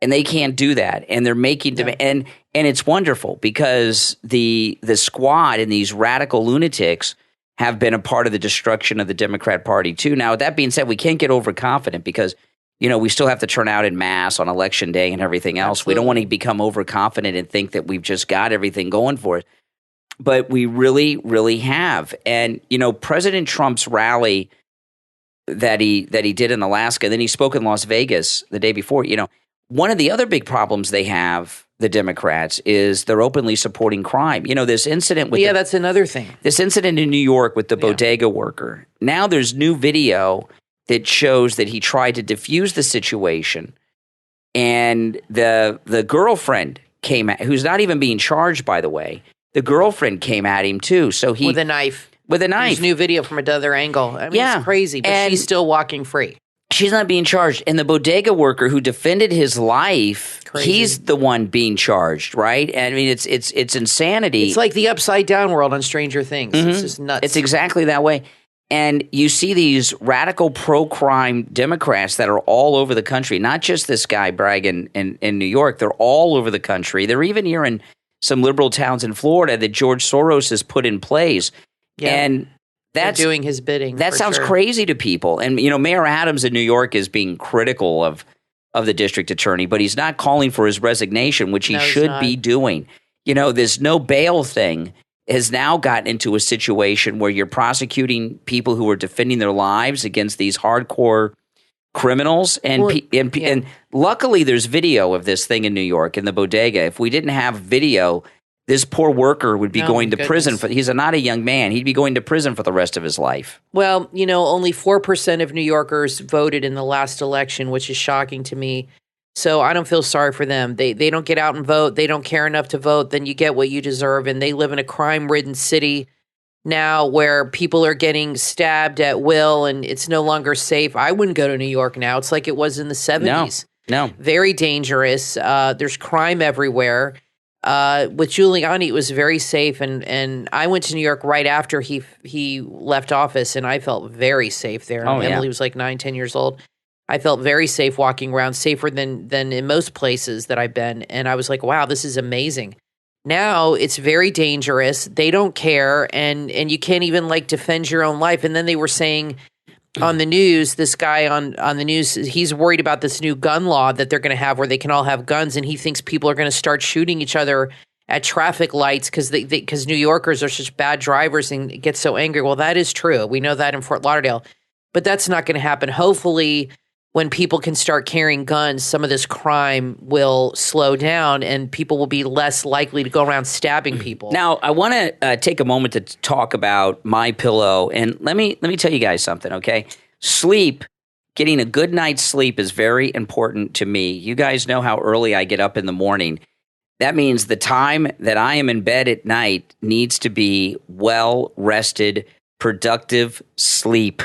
And they can't do that, and they're making and it's wonderful because the squad and these radical lunatics have been a part of the destruction of the Democrat Party too. Now, with that being said, we can't get overconfident because we still have to turn out en masse on Election Day and everything else. Absolutely. We don't want to become overconfident and think that we've just got everything going for us, but we really, really have. And President Trump's rally that he did in Alaska, then he spoke in Las Vegas the day before. One of the other big problems they have, the Democrats, is they're openly supporting crime. This incident with that's another thing. This incident in New York with the bodega worker. Now there's new video that shows that he tried to defuse the situation, and the girlfriend came at, who's not even being charged, by the way. The girlfriend came at him too. So he with a knife. There's new video from another angle. I mean, it's crazy, but she's still walking free. She's not being charged. And the bodega worker who defended his life, he's the one being charged, right? I mean, it's insanity. It's like the upside down world on Stranger Things. It's just nuts. It's exactly that way. And you see these radical pro-crime Democrats that are all over the country, not just this guy, Bragg, in New York. They're all over the country. They're even here in some liberal towns in Florida that George Soros has put in place. Yeah. And that's doing his bidding. That sounds crazy to people. And, Mayor Adams in New York is being critical of the district attorney, but he's not calling for his resignation, which he should be doing. This no bail thing has now gotten into a situation where you're prosecuting people who are defending their lives against these hardcore criminals. And luckily there's video of this thing in New York in the bodega. If we didn't have video, this poor worker would be going to prison he's not a young man. He'd be going to prison for the rest of his life. Well, only 4% of New Yorkers voted in the last election, which is shocking to me. So I don't feel sorry for them. They don't get out and vote. They don't care enough to vote. Then you get what you deserve. And they live in a crime-ridden city now where people are getting stabbed at will and it's no longer safe. I wouldn't go to New York now. It's like it was in the 70s. No. Very dangerous. There's crime everywhere. With Giuliani, it was very safe, and I went to New York right after he left office, and I felt very safe there. Emily was like 9-10 years old. I felt very safe walking around, safer than in most places that I've been, and I was like, wow, this is amazing. Now it's very dangerous. They don't care, and you can't even defend your own life. And then they were saying on the news, this guy on the news, he's worried about this new gun law that they're going to have where they can all have guns, and he thinks people are going to start shooting each other at traffic lights because New Yorkers are such bad drivers and get so angry. Well, that is true. We know that in Fort Lauderdale, but that's not going to happen. Hopefully, when people can start carrying guns, some of this crime will slow down and people will be less likely to go around stabbing people. Now, I want to take a moment to talk about MyPillow, and let me tell you guys something, okay? Sleep, getting a good night's sleep is very important to me. You guys know how early I get up in the morning. That means the time that I am in bed at night needs to be well-rested, productive sleep.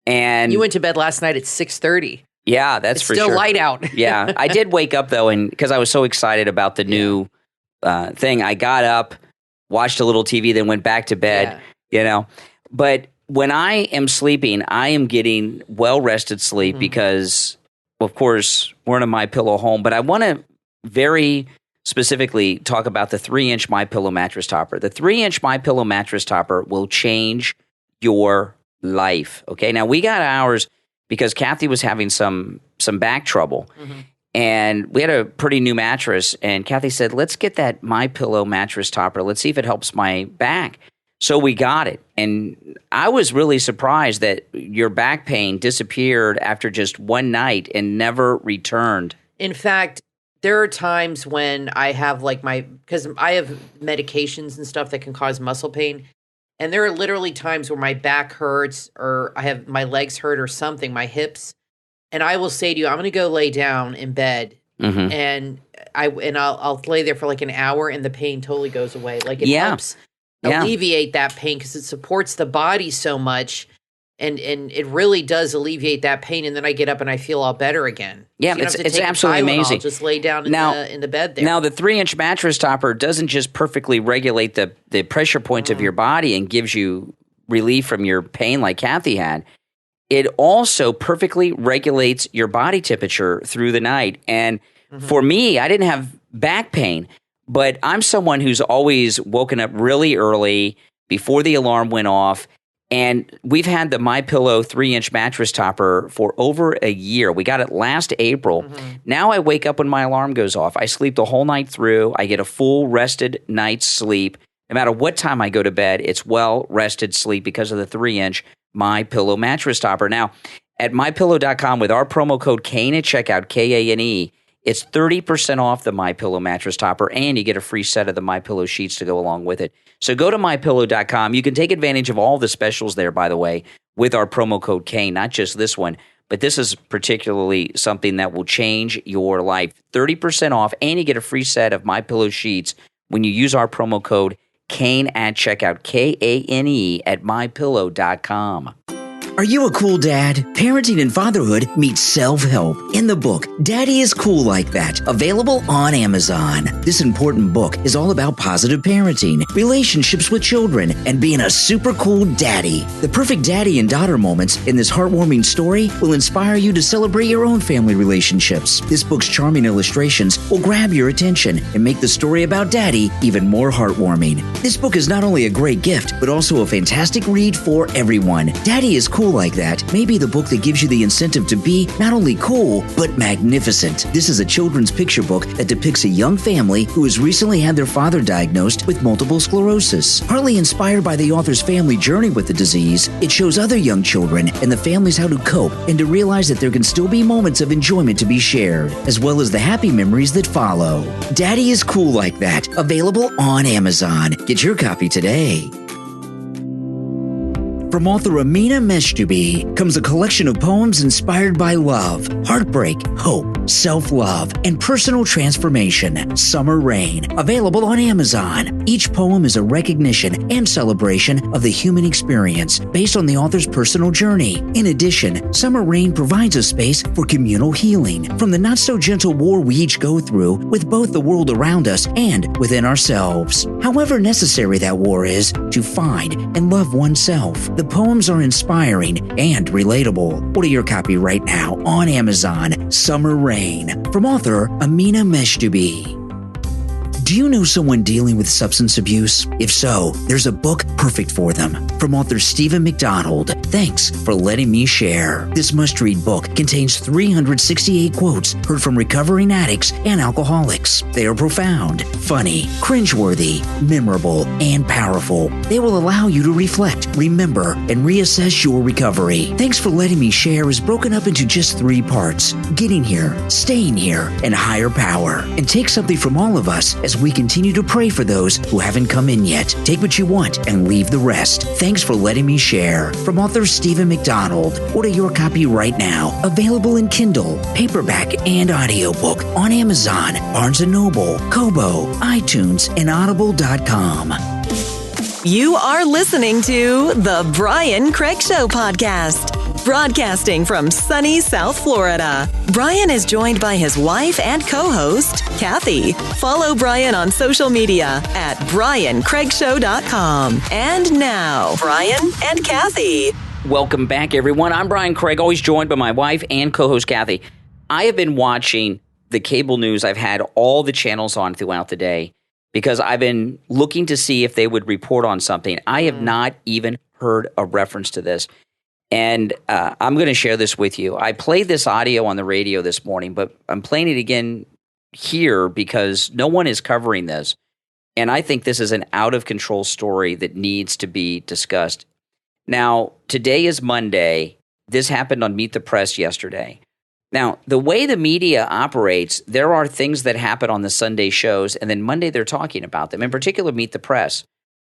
And you went to bed last night at 6:30. Yeah, that's for sure. It's still light out. Yeah, I did wake up though, and because I was so excited about the new thing, I got up, watched a little TV, then went back to bed. But when I am sleeping, I am getting well-rested sleep because, of course, we're in a MyPillow home. But I want to very specifically talk about the 3-inch MyPillow mattress topper. The 3-inch MyPillow mattress topper will change your life. Okay, now we got ours because Kathy was having some back trouble. Mm-hmm. And we had a pretty new mattress, and Kathy said, let's get that MyPillow mattress topper. Let's see if it helps my back. So we got it. And I was really surprised that your back pain disappeared after just one night and never returned. In fact, there are times when I have because I have medications and stuff that can cause muscle pain. And there are literally times where my back hurts or I have my legs hurt or something, my hips. And I will say to you, I'm going to go lay down in bed, mm-hmm. and I'll lay there for like an hour, and the pain totally goes away. Like it helps alleviate that pain because it supports the body so much, and it really does alleviate that pain. And then I get up and I feel all better again. Yeah, so it's absolutely amazing. I'll just lay down in the bed there. Now the 3-inch mattress topper doesn't just perfectly regulate the pressure points of your body and gives you relief from your pain like Kathy had. It also perfectly regulates your body temperature through the night. And for me, I didn't have back pain, but I'm someone who's always woken up really early before the alarm went off. And we've had the MyPillow 3-inch mattress topper for over a year. We got it last April. Mm-hmm. Now I wake up when my alarm goes off. I sleep the whole night through. I get a full rested night's sleep. No matter what time I go to bed, it's well rested sleep because of the 3-inch MyPillow mattress topper. Now, at MyPillow.com with our promo code KANE at checkout, KANE, it's 30% off the MyPillow mattress topper, and you get a free set of the MyPillow sheets to go along with it. So go to MyPillow.com. You can take advantage of all the specials there, by the way, with our promo code KANE, not just this one, but this is particularly something that will change your life. 30% off, and you get a free set of MyPillow sheets when you use our promo code KANE at checkout, KANE at MyPillow.com. Are you a cool dad? Parenting and fatherhood meets self-help in the book Daddy is Cool Like That, available on Amazon. This important book is all about positive parenting, relationships with children, and being a super cool daddy. The perfect daddy and daughter moments in this heartwarming story will inspire you to celebrate your own family relationships. This book's charming illustrations will grab your attention and make the story about daddy even more heartwarming. This book is not only a great gift, but also a fantastic read for everyone. Daddy is Cool Like That may be the book that gives you the incentive to be not only cool, but magnificent. This is a children's picture book that depicts a young family who has recently had their father diagnosed with multiple sclerosis. Partly inspired by the author's family journey with the disease, it shows other young children and the families how to cope and to realize that there can still be moments of enjoyment to be shared, as well as the happy memories that follow. Daddy is Cool Like That, available on Amazon. Get your copy today. From author Amina Meshtubi comes a collection of poems inspired by love, heartbreak, hope, self-love, and personal transformation. Summer Rain, available on Amazon. Each poem is a recognition and celebration of the human experience based on the author's personal journey. In addition, Summer Rain provides a space for communal healing from the not-so-gentle war we each go through with both the world around us and within ourselves. However necessary that war is to find and love oneself. The poems are inspiring and relatable. Order your copy right now on Amazon. Summer Rain, from author Amina Meshtubi. Do you know someone dealing with substance abuse? If so, there's a book perfect for them. From author Stephen McDonald. Thanks for letting me share. This must-read book contains 368 quotes heard from recovering addicts and alcoholics. They are profound, funny, cringeworthy, memorable, and powerful. They will allow you to reflect, remember, and reassess your recovery. Thanks for letting me share is broken up into just 3 parts: getting here, staying here, and higher power. And take something from all of us as we continue to pray for those who haven't come in yet. Take what you want and leave the rest. Thanks for letting me share. From author Stephen McDonald. Order your copy right now. Available in Kindle, paperback, and audiobook on Amazon, Barnes & Noble, Kobo, iTunes, and Audible.com. You are listening to The Brian Craig Show podcast. Broadcasting from sunny South Florida, Brian is joined by his wife and co-host, Kathy. Follow Brian on social media at BrianCraigShow.com. And now, Brian and Kathy. Welcome back, everyone. I'm Brian Craig, always joined by my wife and co-host, Kathy. I have been watching the cable news. I've had all the channels on throughout the day because I've been looking to see if they would report on something. I have not even heard a reference to this. And I'm going to share this with you. I played this audio on the radio this morning, but I'm playing it again here because no one is covering this. And I think this is an out-of-control story that needs to be discussed. Now, today is Monday. This happened on Meet the Press yesterday. Now, the way the media operates, there are things that happen on the Sunday shows, and then Monday they're talking about them. In particular, Meet the Press,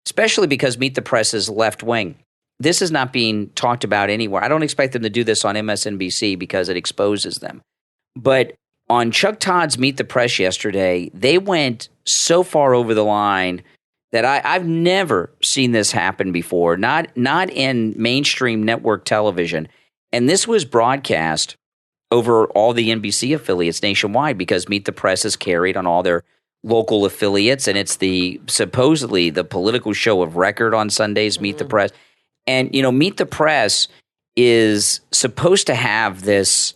especially because Meet the Press is left-wing. This is not being talked about anywhere. I don't expect them to do this on MSNBC because it exposes them. But on Chuck Todd's Meet the Press yesterday, they went so far over the line that I've never seen this happen before, not in mainstream network television. And this was broadcast over all the NBC affiliates nationwide because Meet the Press is carried on all their local affiliates, and it's supposedly the political show of record on Sundays, Meet the Press. And, Meet the Press is supposed to have this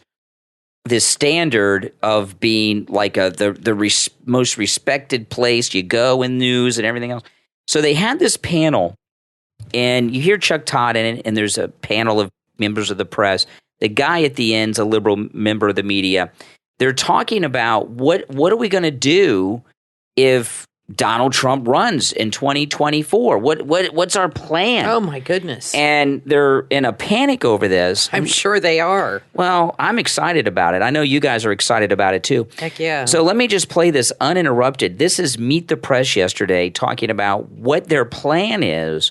standard of being like the most respected place you go in news and everything else. So they had this panel, and you hear Chuck Todd in it, and there's a panel of members of the press. The guy at the end's a liberal member of the media. They're talking about what are we going to do if Donald Trump runs in 2024? What's our plan? Oh, my goodness. And they're in a panic over this. I'm sure they are. Well, I'm excited about it. I know you guys are excited about it, too. Heck yeah. So let me just play this uninterrupted. This is Meet the Press yesterday talking about what their plan is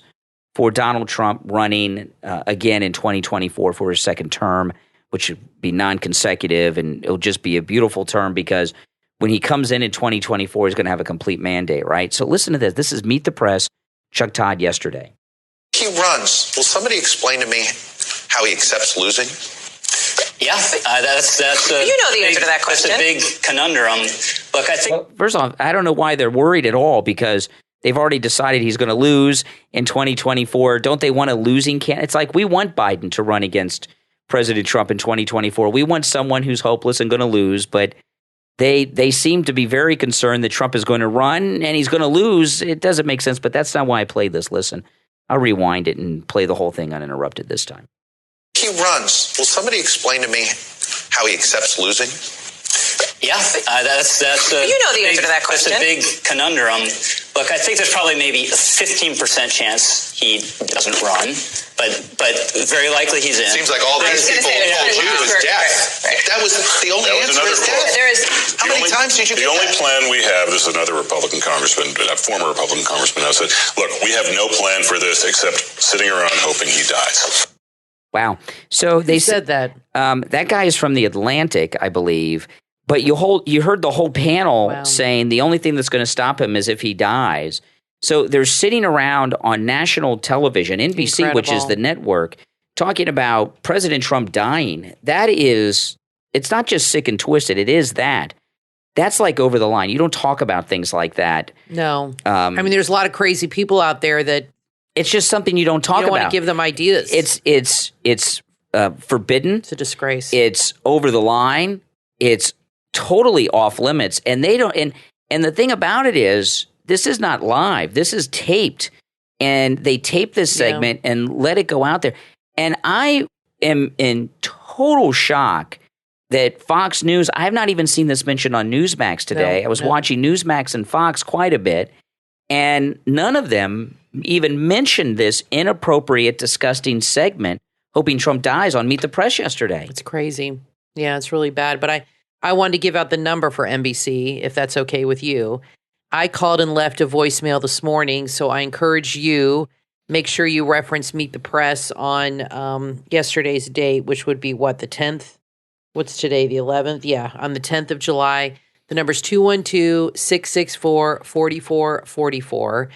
for Donald Trump running again in 2024 for his second term, which would be non-consecutive, and it'll just be a beautiful term because when he comes in 2024, he's going to have a complete mandate, right? So listen to this. This is Meet the Press, Chuck Todd yesterday. He runs. Will somebody explain to me how he accepts losing? Yeah, that's you know the answer to that question. That's a big conundrum. Look, I think. Well, first off, I don't know why they're worried at all because they've already decided he's going to lose in 2024. Don't they want a losing candidate? It's like we want Biden to run against President Trump in 2024. We want someone who's hopeless and going to lose, but They seem to be very concerned that Trump is going to run and he's going to lose. It doesn't make sense, but that's not why I played this. Listen, I'll rewind it and play the whole thing uninterrupted this time. He runs. Will somebody explain to me how he accepts losing? Yeah, that's you know the answer to that question. That's a big conundrum. Look, I think there's probably maybe a 15% chance he doesn't run, but very likely he's in. Seems like all these people told you was death. Right. That was the only answer is death. How many times did you get The only plan we have, this is another Republican congressman, a former Republican congressman, now said, look, we have no plan for this except sitting around hoping he dies. Wow. So they said that. That guy is from The Atlantic, I believe. But you heard the whole panel saying the only thing that's going to stop him is if he dies. So they're sitting around on national television, NBC, Incredible. which is the network, talking about President Trump dying. It's not just sick and twisted. It is that. That's like over the line. You don't talk about things like that. No. I mean, there's a lot of crazy people out there that it's just something you don't talk you don't about. want to give them ideas. It's forbidden. It's a disgrace. It's over the line. It's totally off limits, and they don't. And the thing about it is, this is not live. This is taped, and they tape this segment and let it go out there. And I am in total shock that Fox News. I have not even seen this mentioned on Newsmax today. I was watching Newsmax and Fox quite a bit, and none of them even mentioned this inappropriate, disgusting segment. Hoping Trump dies on Meet the Press yesterday. It's crazy. Yeah, it's really bad. But I wanted to give out the number for NBC, if that's okay with you. I called and left a voicemail this morning, so I encourage you, make sure you reference Meet the Press on yesterday's date, which would be the 10th? What's today, the 11th? Yeah, on the 10th of July. The number's 212-664-4444.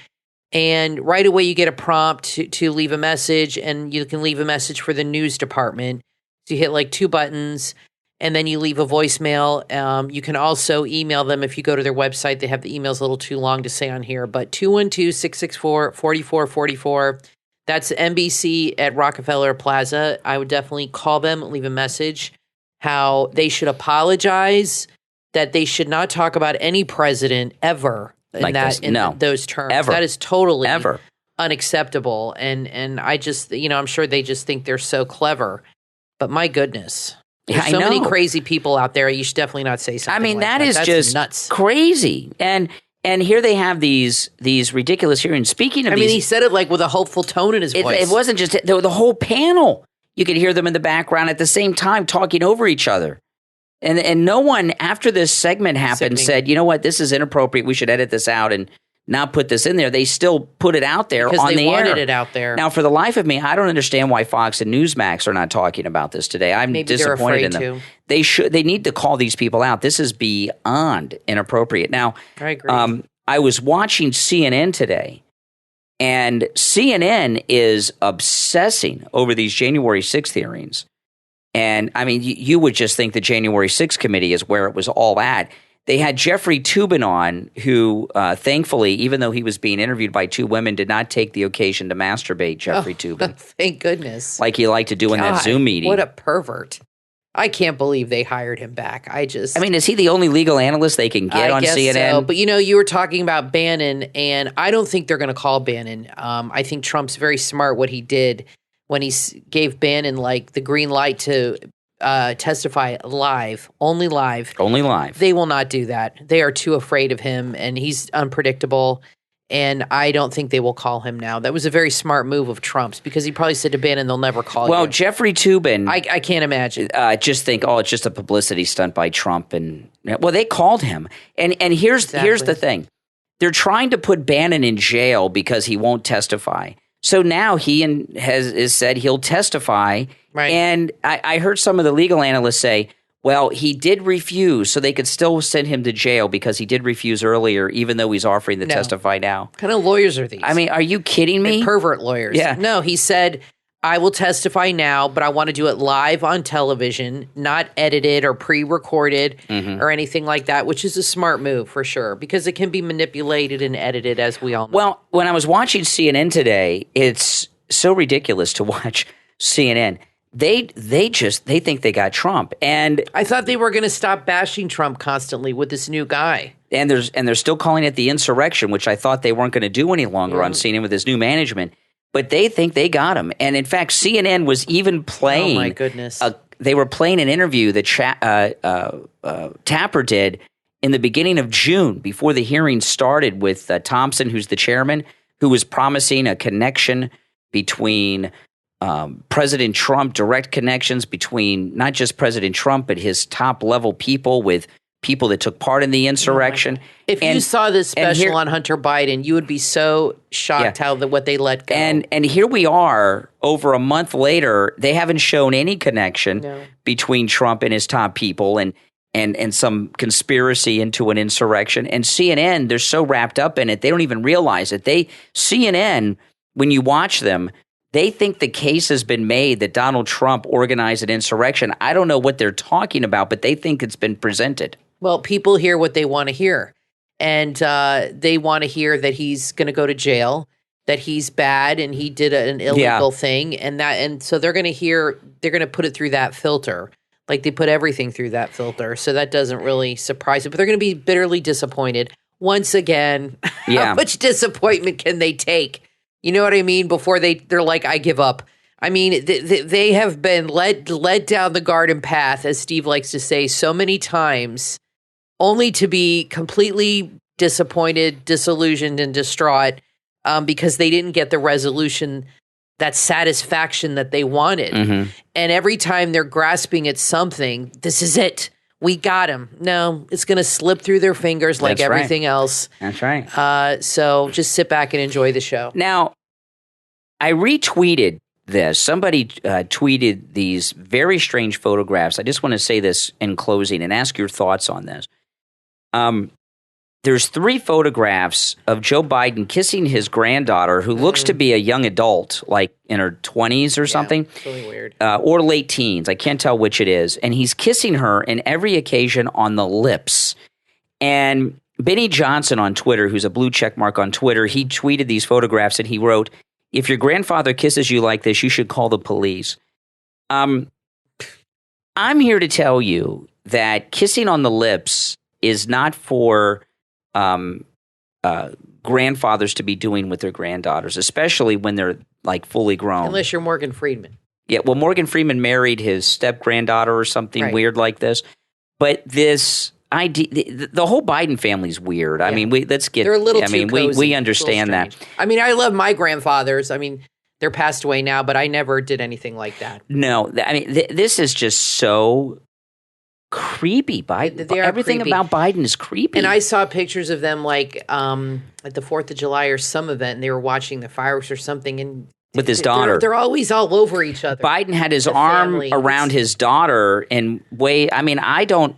And right away you get a prompt to leave a message, and you can leave a message for the news department. So you hit like two buttons, and then you leave a voicemail. You can also email them if you go to their website. They have the emails a little too long to say on here, but 212-664-4444. That's NBC at Rockefeller Plaza. I would definitely call them, leave a message, how they should apologize, that they should not talk about any president ever in like those terms. Ever. That is totally unacceptable. And I just, I'm sure they just think they're so clever. But my goodness. There's so many crazy people out there. You should definitely not say something like that. That is That's just nuts. crazy. And here they have these ridiculous hearings. Speaking of he said it like with a hopeful tone in his voice. It wasn't just the whole panel. You could hear them in the background at the same time talking over each other. And no one, after this segment happened, said, you know what, this is inappropriate. We should edit this out and not put this in there. They still put it out there because on the air. They wanted it out there. Now, for the life of me, I don't understand why Fox and Newsmax are not talking about this today. I'm disappointed in them. They need to call these people out. This is beyond inappropriate. Now, I agree. I was watching CNN today, and CNN is obsessing over these January 6th hearings. And, you would just think the January 6th committee is where it was all at. They had Jeffrey Toobin on, who, thankfully, even though he was being interviewed by two women, did not take the occasion to masturbate, Jeffrey Toobin. Thank goodness. Like he liked to do in that Zoom meeting. What a pervert. I can't believe they hired him back. Is he the only legal analyst they can get on CNN? So. But, you were talking about Bannon, and I don't think they're going to call Bannon. I think Trump's very smart what he did when he gave Bannon, the green light to testify live, only live. Only live. They will not do that. They are too afraid of him, and he's unpredictable. And I don't think they will call him now. That was a very smart move of Trump's because he probably said to Bannon, they'll never call you. Well, Jeffrey Toobin. I can't imagine. Just think, it's just a publicity stunt by Trump. And they called him. And here's the thing. They're trying to put Bannon in jail because he won't testify. So now he has said he'll testify. Right. And I heard some of the legal analysts say, well, he did refuse, so they could still send him to jail because he did refuse earlier, even though he's offering to testify now. What kind of lawyers are these? Are you kidding me? They're pervert lawyers. Yeah. No, he said, I will testify now, but I want to do it live on television, not edited or pre-recorded or anything like that, which is a smart move for sure, because it can be manipulated and edited, as we all know. Well, when I was watching CNN today, it's so ridiculous to watch CNN. They think they got Trump, and I thought they were going to stop bashing Trump constantly with this new guy. And they're still calling it the insurrection, which I thought they weren't going to do any longer on CNN with this new management. But they think they got him, and in fact, CNN was even playing. Oh my goodness! They were playing an interview that Tapper did in the beginning of June before the hearing started with Thompson, who's the chairman, who was promising a connection between President Trump, direct connections between not just President Trump, but his top level people with people that took part in the insurrection. If you saw this special on Hunter Biden, you would be so shocked what they let go. And here we are, over a month later, they haven't shown any connection between Trump and his top people and some conspiracy into an insurrection. And CNN, they're so wrapped up in it, they don't even realize it. CNN, when you watch them, they think the case has been made that Donald Trump organized an insurrection. I don't know what they're talking about, but they think it's been presented. Well, people hear what they want to hear. And they want to hear that he's going to go to jail, that he's bad and he did an illegal thing. And so they're going to put it through that filter. Like they put everything through that filter. So that doesn't really surprise them. But they're going to be bitterly disappointed. Once again, how much disappointment can they take? You know what I mean? Before they're like, I give up. I mean, they have been led down the garden path, as Steve likes to say, so many times, only to be completely disappointed, disillusioned, and distraught because they didn't get the resolution, that satisfaction that they wanted. And every time they're grasping at something, this is it. We got him. No, it's going to slip through their fingers like everything else. That's right. So just sit back and enjoy the show. Now, I retweeted this. Somebody tweeted these very strange photographs. I just want to say this in closing and ask your thoughts on this. There's 3 photographs of Joe Biden kissing his granddaughter, who looks to be a young adult, like in her 20s or something. It's really weird. Or late teens. I can't tell which it is. And he's kissing her in every occasion on the lips. And Benny Johnson on Twitter, who's a blue check mark on Twitter, he tweeted these photographs and he wrote, "If your grandfather kisses you like this, you should call the police." I'm here to tell you that kissing on the lips is not for grandfathers to be doing with their granddaughters, especially when they're like fully grown. Unless you're Morgan Freeman. Yeah, well, Morgan Freeman married his step-granddaughter or something weird like this. But this idea, the whole Biden family's weird. I mean, let's get. They're a little too cozy. We understand that. I mean, I love my grandfathers. I mean, they're passed away now, but I never did anything like that. No, I mean, this is just so creepy. Everything creepy. about Biden is creepy. And I saw pictures of them like at the 4th of July or some event, and they were watching the fireworks or something, and with his daughter. They're always all over each other. Biden had his arm around his daughter and I don't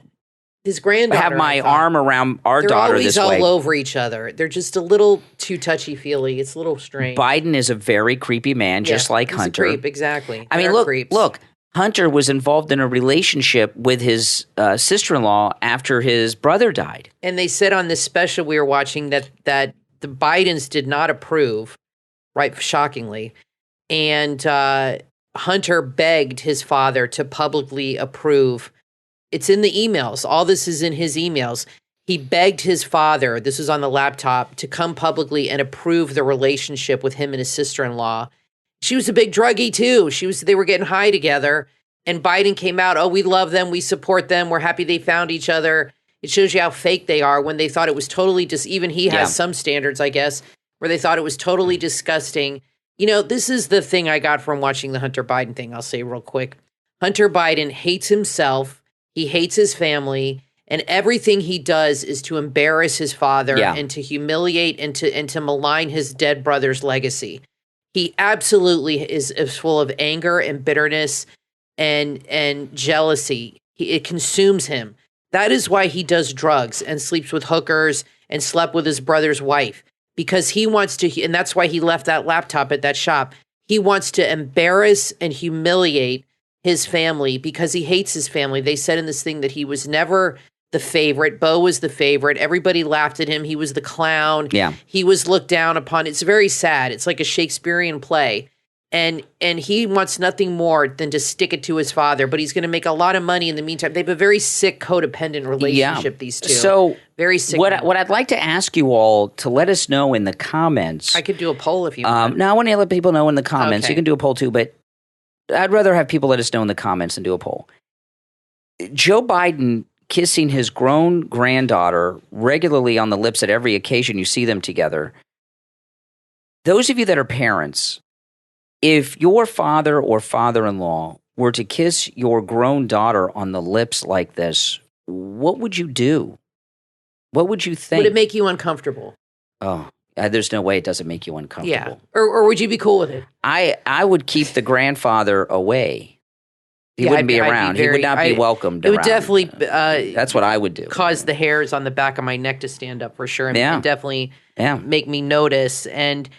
his granddaughter have my arm around our daughter this way. They're always all over each other. They're just a little too touchy-feely. It's a little strange. Biden is a very creepy man, just like Hunter. He's a creep, exactly. I mean, look, Hunter was involved in a relationship with his sister-in-law after his brother died. And they said on this special we were watching that the Bidens did not approve, right, shockingly. And Hunter begged his father to publicly approve. It's in the emails. All this is in his emails. He begged his father, this was on the laptop, to come publicly and approve the relationship with him and his sister-in-law. She was a big druggie too. They were getting high together. And Biden came out, oh, we love them. We support them. We're happy they found each other. It shows you how fake they are when they thought it was totally even he has some standards, I guess, where they thought it was totally disgusting. You know, this is the thing I got from watching the Hunter Biden thing. I'll say real quick. Hunter Biden hates himself. He hates his family. And everything he does is to embarrass his father and to humiliate and to malign his dead brother's legacy. He absolutely is full of anger and bitterness and jealousy. It consumes him. That is why he does drugs and sleeps with hookers and slept with his brother's wife. Because he wants to, and that's why he left that laptop at that shop. He wants to embarrass and humiliate his family because he hates his family. They said in this thing that he was never the favorite. Bo was the favorite. Everybody laughed at him. He was the clown. Yeah. He was looked down upon. It's very sad. It's like a Shakespearean play. And he wants nothing more than to stick it to his father, but he's going to make a lot of money in the meantime. They have a very sick codependent relationship, these two. So very sick. What I'd like to ask you all to let us know in the comments. I could do a poll if you want. No, I want to let people know in the comments. Okay. You can do a poll too, but I'd rather have people let us know in the comments than do a poll. Joe Biden kissing his grown granddaughter regularly on the lips at every occasion you see them together. Those of you that are parents, if your father or father-in-law were to kiss your grown daughter on the lips like this, what would you do? What would you think? Would it make you uncomfortable? Oh, there's no way it doesn't make you uncomfortable. Yeah. Or would you be cool with it? I would keep the grandfather away. He wouldn't be around. He would not be welcomed around. It would definitely that's what I would do. Cause the hairs on the back of my neck to stand up for sure. And definitely make me notice. And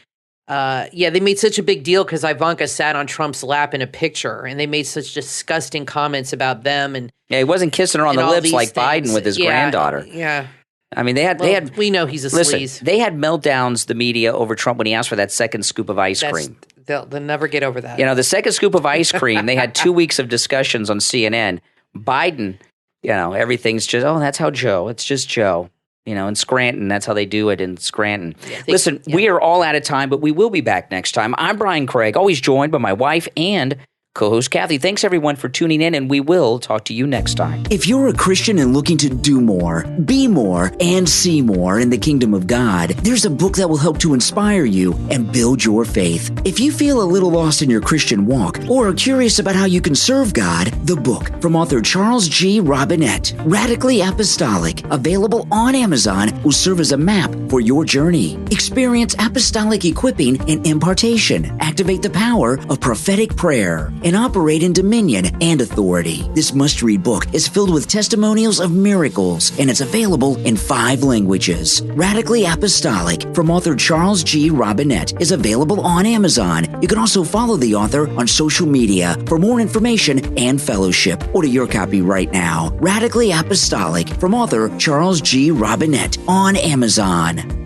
they made such a big deal because Ivanka sat on Trump's lap in a picture, and they made such disgusting comments about them. And he wasn't kissing her on the lips like Biden with his granddaughter. Yeah. I mean, they had. We know he's a sleaze. They had meltdowns, the media, over Trump when he asked for that second scoop of ice cream. They'll never get over that. You know, the second scoop of ice cream, they had 2 weeks of discussions on CNN. Biden, everything's just, that's how Joe. It's just Joe. In Scranton, that's how they do it in Scranton. Listen, we are all out of time, but we will be back next time. I'm Brian Craig, always joined by my wife and co-host Kathy. Thanks everyone for tuning in, and we will talk to you next time. If you're a Christian and looking to do more, be more, and see more in the kingdom of God, there's a book that will help to inspire you and build your faith. If you feel a little lost in your Christian walk or are curious about how you can serve God, the book from author Charles G. Robinette, Radically Apostolic, available on Amazon, will serve as a map for your journey. Experience apostolic equipping and impartation. Activate the power of prophetic prayer and operate in dominion and authority. This must-read book is filled with testimonials of miracles, and it's available in 5 languages. Radically Apostolic from author Charles G. Robinette is available on Amazon. You can also follow the author on social media for more information and fellowship. Order your copy right now. Radically Apostolic from author Charles G. Robinette on Amazon.